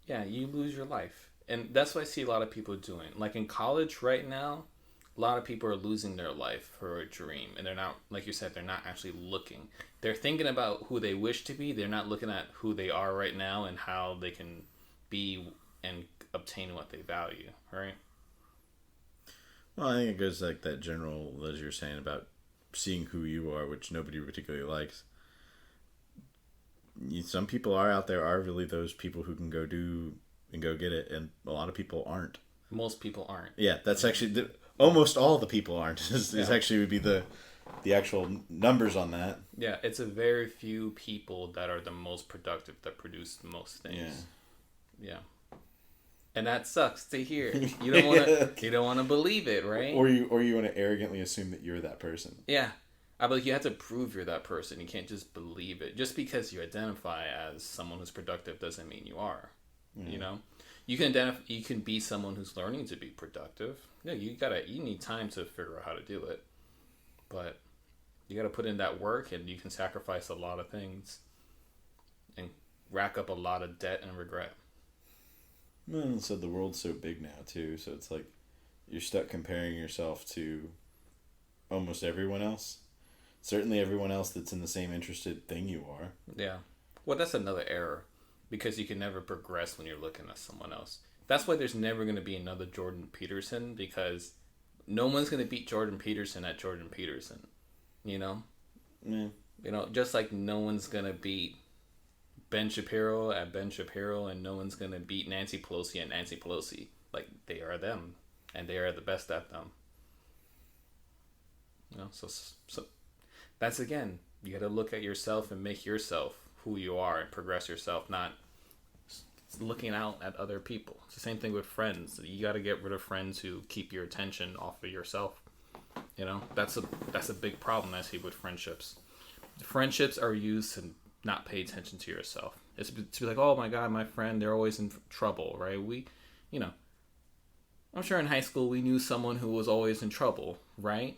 Yeah, you lose your life. And that's what I see a lot of people doing. Like in college right now, a lot of people are losing their life for a dream. And they're not, like you said, they're not actually looking. They're thinking about who they wish to be. They're not looking at who they are right now and how they can be and obtain what they value, right? Well, I think it goes like that general, as you're saying, about seeing who you are, which nobody particularly likes. Some people are out there are really those people who can go do and go get it, and a lot of people aren't. Most people aren't. Yeah, that's actually almost all the people aren't. Is actually would be the actual numbers on that. Yeah, it's a very few people that are the most productive that produce the most things. Yeah. And that sucks to hear. You don't want to. You don't want to believe it, right? Or you want to arrogantly assume that you're that person. Yeah, but you have to prove you're that person. You can't just believe it. Just because you identify as someone who's productive doesn't mean you are. Mm. You know, you can You can be someone who's learning to be productive. Yeah, you need time to figure out how to do it, but you got to put in that work, and you can sacrifice a lot of things, and rack up a lot of debt and regret. Well, so the world's so big now too, so it's like you're stuck comparing yourself to almost everyone else. Certainly everyone else that's in the same interested thing you are. Yeah. Well, that's another error, because you can never progress when you're looking at someone else. That's why there's never going to be another Jordan Peterson, because no one's going to beat Jordan Peterson at Jordan Peterson. You know? Yeah. You know, just like no one's going to beat Ben Shapiro at Ben Shapiro, and no one's going to beat Nancy Pelosi at Nancy Pelosi. Like, they are them, and they are the best at them. You know, so that's, again, you got to look at yourself and make yourself who you are and progress yourself, not looking out at other people. It's the same thing with friends. You got to get rid of friends who keep your attention off of yourself. You know, that's a big problem I see with friendships. Friendships are used to not pay attention to yourself. It's to be like, oh my God, my friend, they're always in trouble, right? I'm sure in high school we knew someone who was always in trouble, right?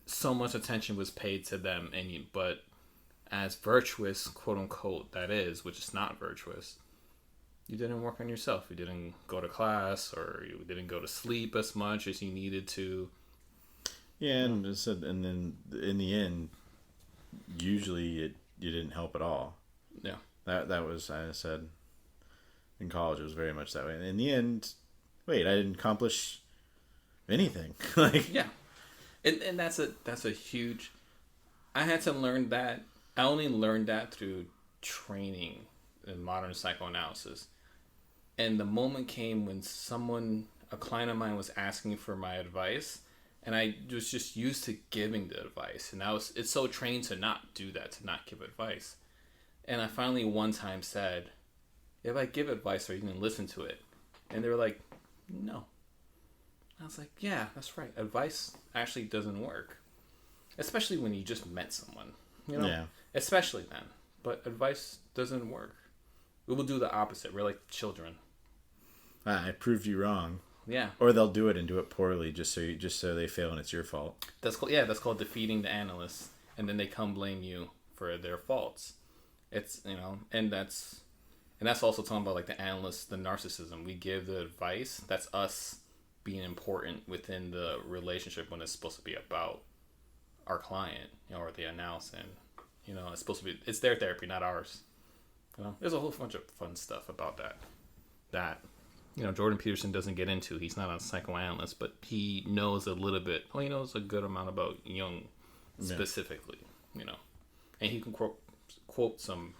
So much attention was paid to them, but as virtuous, quote unquote, that is, which is not virtuous, you didn't work on yourself. You didn't go to class, or you didn't go to sleep as much as you needed to. Yeah, and then in the end, usually you didn't help at all. Yeah. That was, I said, in college it was very much that way. And in the end, wait, I didn't accomplish anything. Like, Yeah. And that's a huge. I had to learn that. I only learned that through training in modern psychoanalysis. And the moment came when a client of mine was asking for my advice, and I was just used to giving the advice. And it's so trained to not do that, to not give advice. And I finally one time said, if I give advice, are you going to listen to it? And they were like, no. I was like, yeah, that's right. Advice actually doesn't work. Especially when you just met someone. You know? yeah. Especially then. But advice doesn't work. We will do the opposite. We're like children. I proved you wrong. Yeah. Or they'll do it and do it poorly just so they fail and it's your fault. That's called defeating the analyst. And then they come blame you for their faults. It's, and that's also talking about like the analyst, the narcissism. We give the advice. That's us being important within the relationship when it's supposed to be about our client, or the analyst, and it's supposed to be, it's their therapy, not ours. There's a whole bunch of fun stuff about that Jordan Peterson doesn't get into. He's not a psychoanalyst, but he knows a little bit. Well, he knows a good amount about Jung specifically, and he can quote some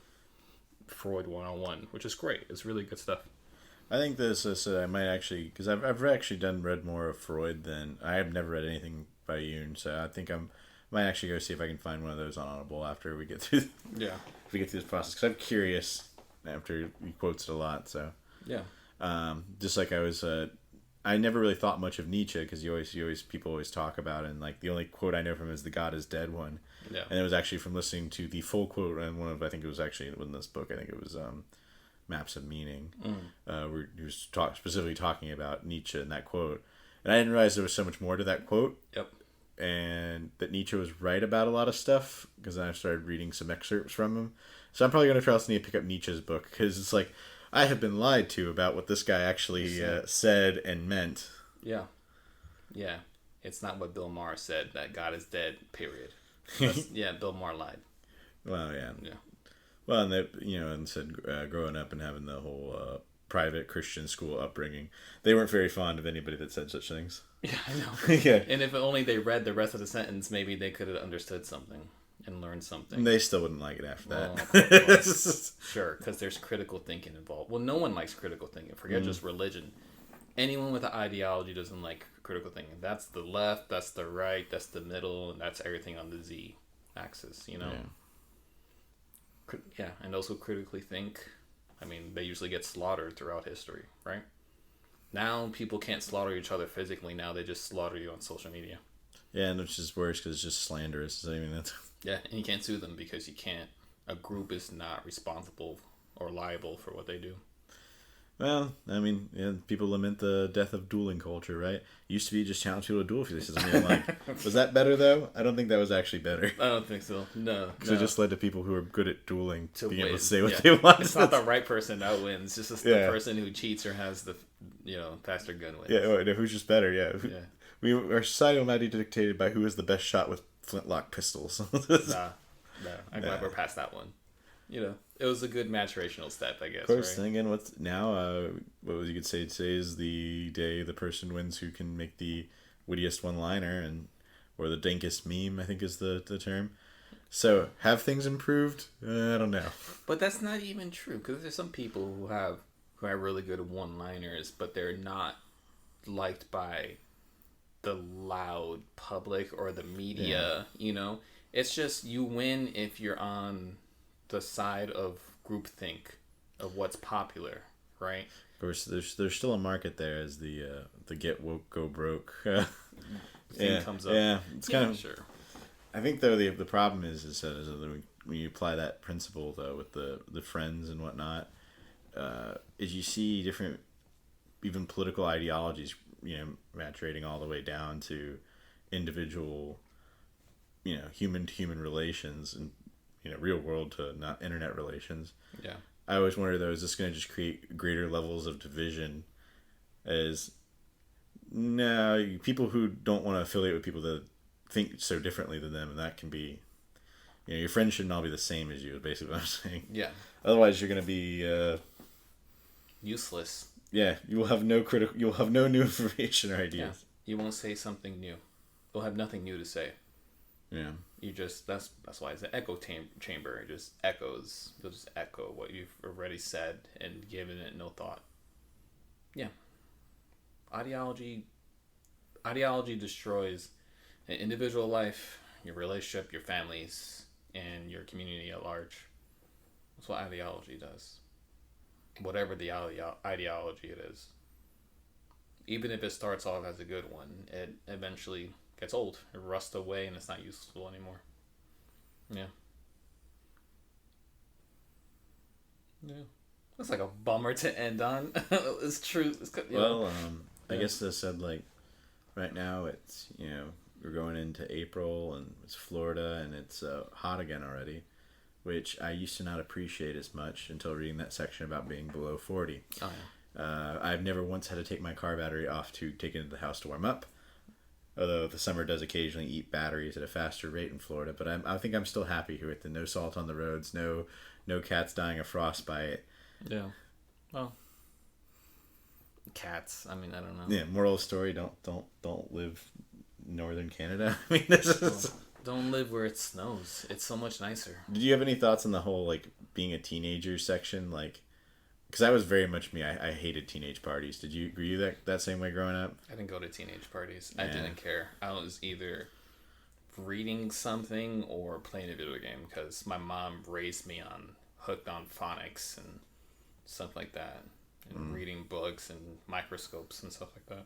Freud 101, which is great. It's really good stuff. I think I might actually, because I've actually read more of Freud than I have never read anything by Jung, so I think might actually go see if I can find one of those on Audible after we get through. If we get through this process, because I'm curious. After he quotes it a lot, so yeah. Just like I never really thought much of Nietzsche because people always talk about it, and like the only quote I know from him is the "God is dead" one. Yeah. And it was actually from listening to the full quote and I think it was actually in this book. I think it was Maps of Meaning, where he was specifically talking about Nietzsche in that quote. And I didn't realize there was so much more to that quote. Yep. And that Nietzsche was right about a lot of stuff, because then I started reading some excerpts from him. So I'm probably going to try to pick up Nietzsche's book, because it's like, I have been lied to about what this guy actually said and meant. Yeah. Yeah. It's not what Bill Maher said, that God is dead, period. Yeah, Bill Maher lied. Well, yeah. Yeah. Well, and and said growing up and having the whole private Christian school upbringing, they weren't very fond of anybody that said such things. Yeah, I know. Yeah. And if only they read the rest of the sentence, maybe they could have understood something and learned something. They still wouldn't like it after that. Well, sure, because there's critical thinking involved. Well, no one likes critical thinking. Forget just religion. Anyone with an ideology doesn't like critical thinking. That's the left, that's the right, that's the middle, and that's everything on the Z axis, Yeah. Yeah, and those who critically think, they usually get slaughtered throughout history, right? Now people can't slaughter each other physically. Now they just slaughter you on social media. Yeah, and which is worse because it's just slanderous. Yeah, and you can't sue them because you can't. A group is not responsible or liable for what they do. Well, people lament the death of dueling culture, right? It used to be just challenge people to duel if you said something like, was that better though? I don't think that was actually better. I don't think so. No. Because it just led to people who are good at dueling being able to say what yeah. they want. It's not the right person that wins. It's just the person who cheats or has the faster gun wins. Yeah, who's just better? Yeah. Our society will now be dictated by who is the best shot with flintlock pistols. Nah. I'm glad we're past that one. It was a good maturational step, I guess. Of course, right? Again, what's now? What was you could say? Today is the day the person wins who can make the wittiest one-liner or the dankest meme. I think is the term. So, have things improved? I don't know. But that's not even true, because there's some people who have really good one-liners, but they're not liked by the loud public or the media. Yeah. It's just you win if you're on the side of groupthink of what's popular, right? Of course, there's still a market there as the get woke go broke thing comes up. Yeah, it's kind of sure. I think though the problem is that when you apply that principle though with the friends and whatnot, is you see different even political ideologies maturating all the way down to individual human to human relations and real world to not internet relations. Yeah. I always wonder though, is this going to just create greater levels of division? People who don't want to affiliate with people that think so differently than them, and that can be You know, your friends shouldn't all be the same as you. Is basically what I'm saying. Yeah. Otherwise, you're gonna be useless. Yeah, you will have no critical. You'll have no new information or ideas. Yeah. You won't say something new. You'll have nothing new to say. Yeah. You just that's why it's an echo chamber. It just echoes. You'll just echo what you've already said and given it no thought. Yeah. Ideology destroys an individual life, your relationship, your families, and your community at large. That's what ideology does. Whatever the ideology it is. Even if it starts off as a good one, it eventually gets old. It rusts away and it's not useful anymore. Yeah. Yeah. That's like a bummer to end on. It's true. I guess they said, like, right now it's, you know, we're going into April and it's Florida and it's hot again already, which I used to not appreciate as much until reading that section about being below 40. Oh, yeah. I've never once had to take my car battery off to take it into the house to warm up, although the summer does occasionally eat batteries at a faster rate in Florida. But I think I'm still happy here with the no salt on the roads, no cats dying of frostbite. Yeah. Well, cats. I mean, I don't know. Yeah. Moral of the story: don't live northern Canada. I mean, this is... Don't live where it snows. It's so much nicer. Did you have any thoughts on the whole, like, being a teenager section? Like, because that was very much me. I hated teenage parties. Were you that same way growing up? I didn't go to teenage parties. Yeah. I didn't care. I was either reading something or playing a video game because my mom raised me hooked on phonics and stuff like that, and reading books and microscopes and stuff like that.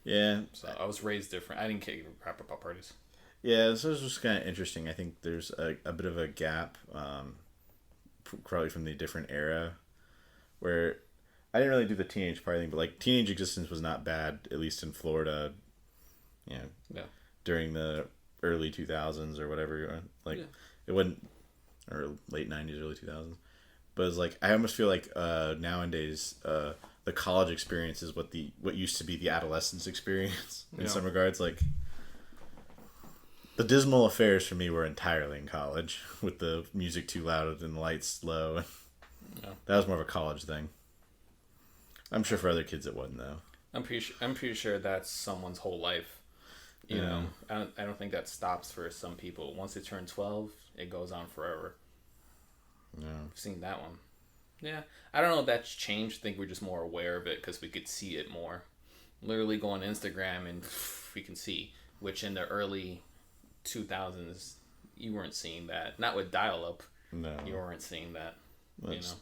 Yeah. So I was raised different. I didn't give a crap about parties. Yeah, this was just kind of interesting. I think there's a bit of a gap, probably from the different era, where I didn't really do the teenage party thing, but, like, teenage existence was not bad, at least in Florida, you know, Yeah. during the early 2000s or whatever. Like, It wasn't, or late 90s, early 2000s. But it's like, I almost feel like nowadays the college experience is what used to be the adolescence experience in some regards. Like, the dismal affairs for me were entirely in college, with the music too loud and the lights low. Yeah. That was more of a college thing. I'm sure for other kids it wasn't, though. I'm pretty sure that's someone's whole life. You know, I don't think that stops for some people. Once they turn 12, it goes on forever. Yeah. I've seen that one. Yeah. I don't know if that's changed. I think we're just more aware of it because we could see it more. Literally go on Instagram and we can see, which in the early 2000s, you weren't seeing that. Not with dial-up. No. You weren't seeing that. You know.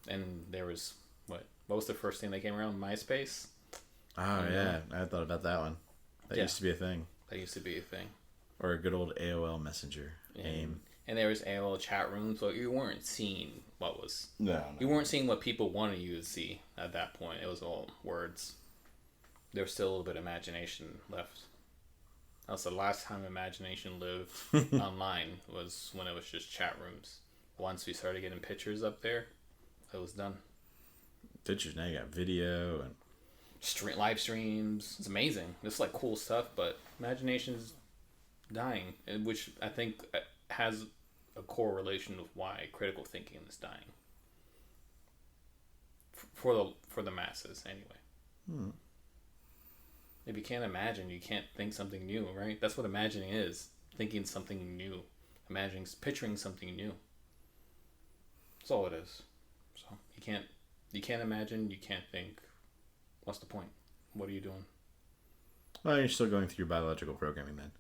And there was, what was the first thing that came around? MySpace? Oh, yeah. I thought about that one. That used to be a thing. That used to be a thing. Or a good old AOL Messenger. AIM. And there was AOL chat rooms, but you weren't seeing what was... No. You weren't seeing what people wanted you to see at that point. It was all words. There was still a little bit of imagination left. That was the last time imagination lived online, was when it was just chat rooms. Once we started getting pictures up there, it was done. Pictures, now you got video and... live streams. It's amazing. It's like cool stuff, but imagination's dying, which I think has a correlation of why critical thinking is dying. For the masses, anyway. If you can't imagine, you can't think something new, right? That's what imagining is. Thinking something new. Picturing something new. That's all it is. So you can't imagine, you can't think. What's the point? What are you doing? Well, you're still going through your biological programming then.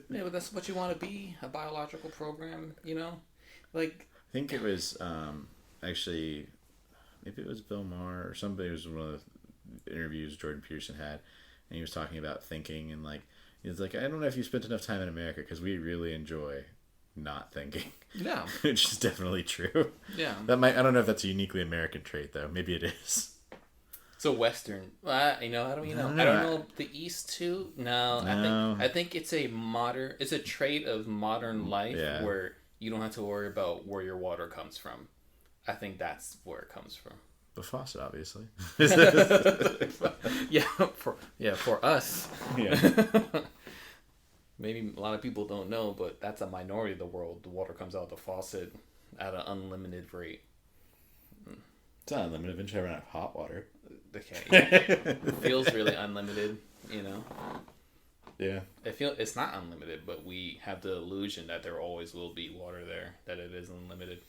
Yeah, but that's what you want to be, a biological program, you know? Like... I think it was, actually, maybe it was Bill Maher or somebody. It was one of the interviews Jordan Peterson had, and he was talking about thinking, and, like, he was like, I don't know if you spent enough time in America, because we really enjoy not thinking. Yeah. Which is definitely true. Yeah. I don't know if that's a uniquely American trait, though. Maybe it is. So Western, I don't know the East too. No. I think it's a trait of modern life where you don't have to worry about where your water comes from. I think that's where it comes from. The faucet, obviously. For us. Yeah. maybe a lot of people don't know, but that's a minority of the world. The water comes out the faucet at an unlimited rate. It's not unlimited. Eventually, I run out of hot water. Okay, yeah. It feels really unlimited, you know. Yeah. It's not unlimited, but we have the illusion that there always will be water there, that it is unlimited.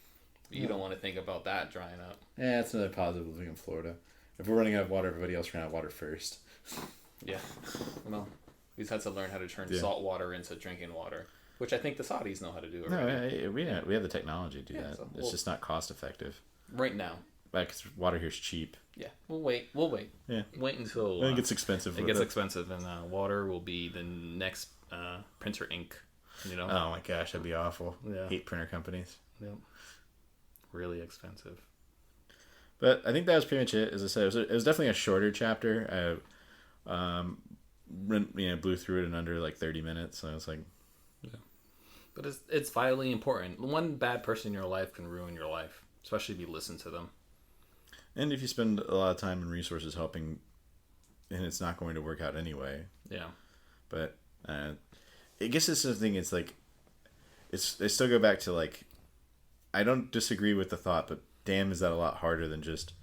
You don't want to think about that drying up. Yeah, that's another positive living in Florida. If we're running out of water, everybody else ran out of water first. Yeah. Well, we just had to learn how to turn salt water into drinking water, which I think the Saudis know how to do already. No, we have the technology to do that. So, it's just not cost effective. Right now. Because water here's cheap. Yeah, we'll wait. Yeah. Wait until... it gets expensive. It gets expensive, and water will be the next printer ink. You know? Oh my gosh, that'd be awful. Yeah. Hate printer companies. Yep. Really expensive. But I think that was pretty much it. As I said, it was definitely a shorter chapter. Blew through it in under like 30 minutes. So I was like... Yeah. But it's vitally important. One bad person in your life can ruin your life, especially if you listen to them. And if you spend a lot of time and resources helping, and it's not going to work out anyway. Yeah. But I guess it's the thing. It's like, they still go back to like, I don't disagree with the thought, but damn, is that a lot harder than just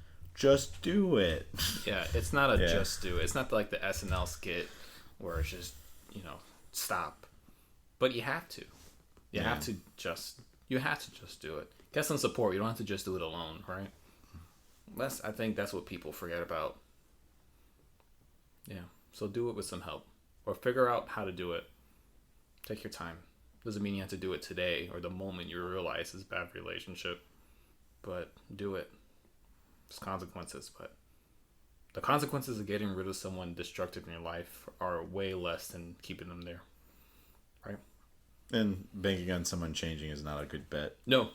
do it. Yeah, it's not a just do it. It's not like the SNL skit where it's just, stop. But you have to. You have to just do it. Get some support. You don't have to just do it alone, right? I think that's what people forget about. Yeah. So do it with some help. Or figure out how to do it. Take your time. Doesn't mean you have to do it today or the moment you realize it's a bad relationship. But do it. There's consequences, but the consequences of getting rid of someone destructive in your life are way less than keeping them there. Right? And banking on someone changing is not a good bet. No,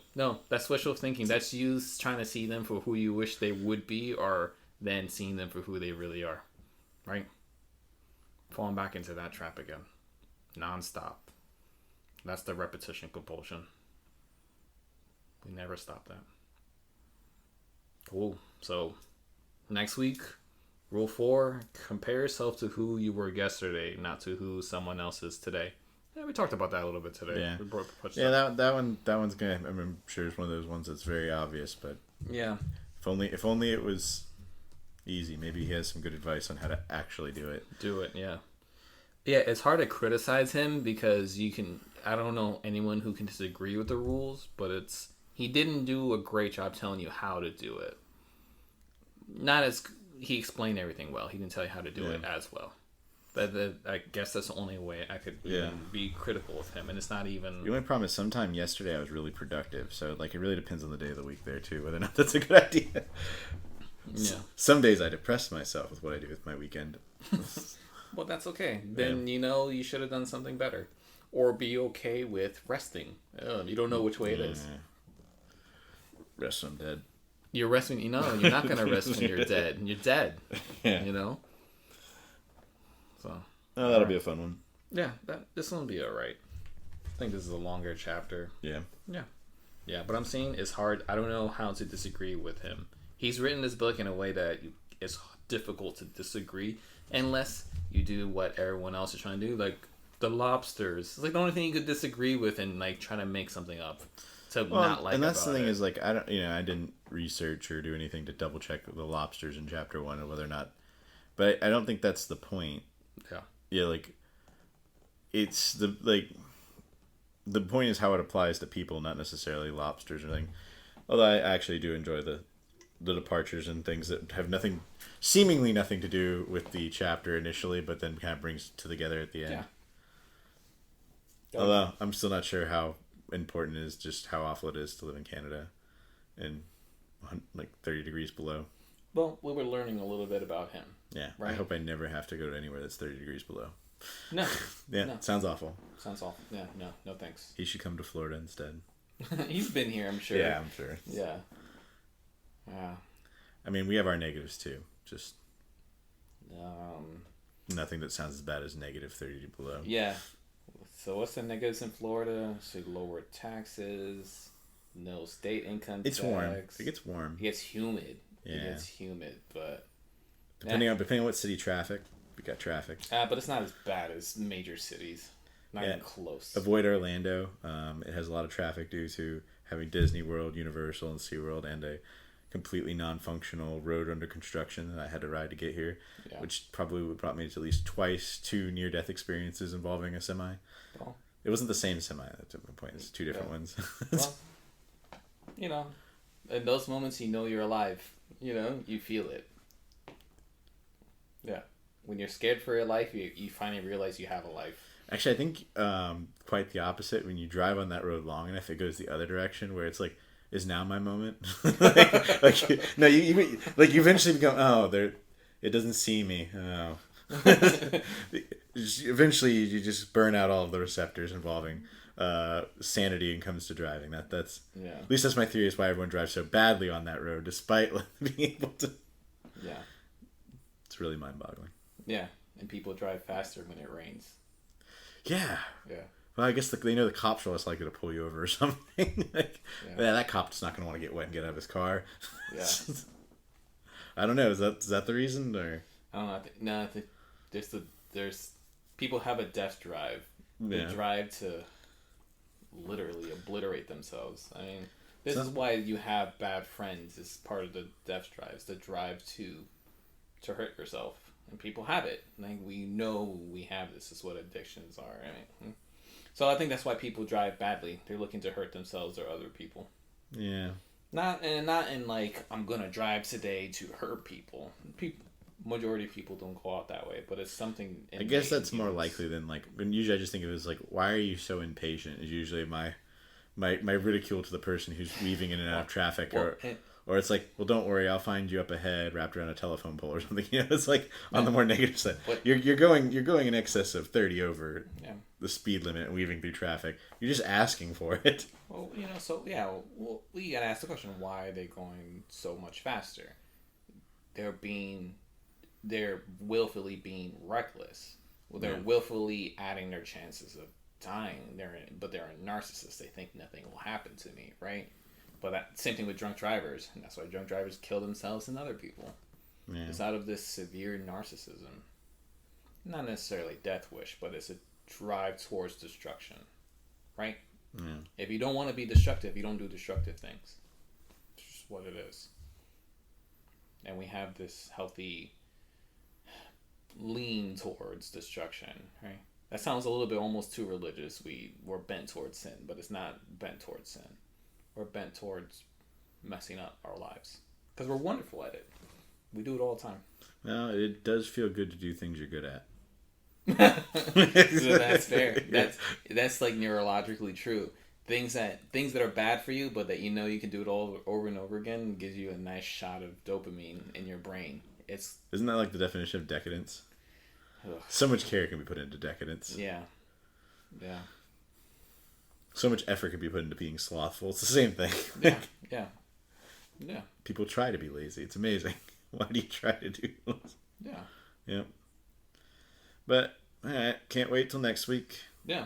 that's wishful thinking. That's you trying to see them for who you wish they would be, or then seeing them for who they really are. Right? Falling back into that trap again. Non-stop. That's the repetition compulsion. We never stop that. Cool. So, next week, rule 4, compare yourself to who you were yesterday, not to who someone else is today. Yeah, we talked about that a little bit today. Yeah. That one's gonna. I'm sure it's one of those ones that's very obvious, but yeah. If only it was easy. Maybe he has some good advice on how to actually do it. Yeah. Yeah, it's hard to criticize him because I don't know anyone who can disagree with the rules, but he didn't do a great job telling you how to do it. He explained everything well. He didn't tell you how to do it as well. I guess that's the only way I could even be critical of him, and it's not even... The only problem is sometime yesterday I was really productive, so like it really depends on the day of the week there too, whether or not that's a good idea. Yeah. Some days I depress myself with what I do with my weekend. Well, that's okay. Then you should have done something better. Or be okay with resting. You don't know which way it is. Rest when I'm dead. You're resting. You're not going to rest when you're dead. You're dead. Yeah. So. Oh, that'll be a fun one. Yeah, this one will be alright. I think this is a longer chapter. Yeah. Yeah. Yeah, but I'm saying it's hard. I don't know how to disagree with him. He's written this book in a way that it's difficult to disagree unless you do what everyone else is trying to do, like the lobsters. It's like the only thing you could disagree with and like try to make something up not like. And that's the thing is like I didn't research or do anything to double check the lobsters in chapter 1 and whether or not, but I don't think that's the point. Yeah. Yeah, like it's the point is how it applies to people, not necessarily lobsters or anything. Although I actually do enjoy the departures and things that have seemingly nothing to do with the chapter initially, but then kind of brings together at the end. Yeah. Although I'm still not sure how important it is, just how awful it is to live in Canada and like 30 degrees below. Well, we were learning a little bit about him. Yeah. Right? I hope I never have to go to anywhere that's 30 degrees below. No. Yeah. No. Sounds awful. Sounds awful. Yeah. No thanks. He should come to Florida instead. He's been here, I'm sure. Yeah, I'm sure. Yeah. Yeah. I mean, we have our negatives too. Just nothing that sounds as bad as negative 30 below. Yeah. So what's the negatives in Florida? So lower taxes, no state income tax. It's warm. It gets warm. It gets humid. Yeah. It gets humid, but depending on what city traffic, we got traffic. But it's not as bad as major cities. Not even close. Avoid Orlando. It has a lot of traffic due to having Disney World, Universal, and SeaWorld, and a completely non-functional road under construction that I had to ride to get here, which probably would brought me to at least twice 2 near-death experiences involving a semi. Well, it wasn't the same semi. That's my point. It's 2 different ones. Well, you know, in those moments, you know you're alive. You know, you feel it. Yeah. When you're scared for your life, you finally realize you have a life. Actually, I think quite the opposite. When you drive on that road long enough, it goes the other direction, where it's like, is now my moment? No, you eventually become, oh, there, it doesn't see me. Oh. Eventually, you just burn out all of the receptors involving sanity and comes to driving. That's at least that's my theory, is why everyone drives so badly on that road, despite being able to. Yeah. It's really mind-boggling. Yeah, and people drive faster when it rains. Yeah. Yeah. Well, I guess they know the cops are less likely to pull you over or something. That cop's not going to want to get wet and get out of his car. Yeah. I don't know. Is that the reason, or? I don't know. There's people have a death drive. They drive to literally obliterate themselves. I mean, this is why you have bad friends. Is part of the death drives. The drive to hurt yourself. And people have it. Like, we know we have this. This is what addictions are. Right? So I think that's why people drive badly. They're looking to hurt themselves or other people. Yeah. Not in like, I'm gonna drive today to hurt people. Majority of people don't go out that way, but it's something. I guess that's more likely than like. When usually I just think of it as like, why are you so impatient? Is usually my ridicule to the person who's weaving in and out of traffic, or it's like, well, don't worry, I'll find you up ahead, wrapped around a telephone pole or something. You know, it's like on the more negative side. You're going in excess of 30 over the speed limit and weaving through traffic. You're just asking for it. Well, we gotta ask the question: why are they going so much faster? They're willfully being reckless. Well, they're willfully adding their chances of dying. But they're a narcissist. They think nothing will happen to me, right? But that same thing with drunk drivers, and that's why drunk drivers kill themselves and other people. Yeah. It's out of this severe narcissism. Not necessarily death wish, but it's a drive towards destruction, right? Yeah. If you don't want to be destructive, you don't do destructive things. It's just what it is. And we have this healthy lean towards destruction, right? That sounds a little bit almost too religious. We're bent towards sin, but it's not bent towards sin. We're bent towards messing up our lives because we're wonderful at it. We do it all the time. Well, it does feel good to do things you're good at. So that's fair. That's like neurologically true. Things that are bad for you, but that you know you can do it all over and over again, gives you a nice shot of dopamine in your brain. Isn't that like the definition of decadence? Ugh. So much care can be put into decadence. Yeah. So much effort can be put into being slothful. It's the same thing. Yeah. People try to be lazy. It's amazing. Why do you try to do this? Yeah. Yep. But, alright, can't wait till next week. Yeah.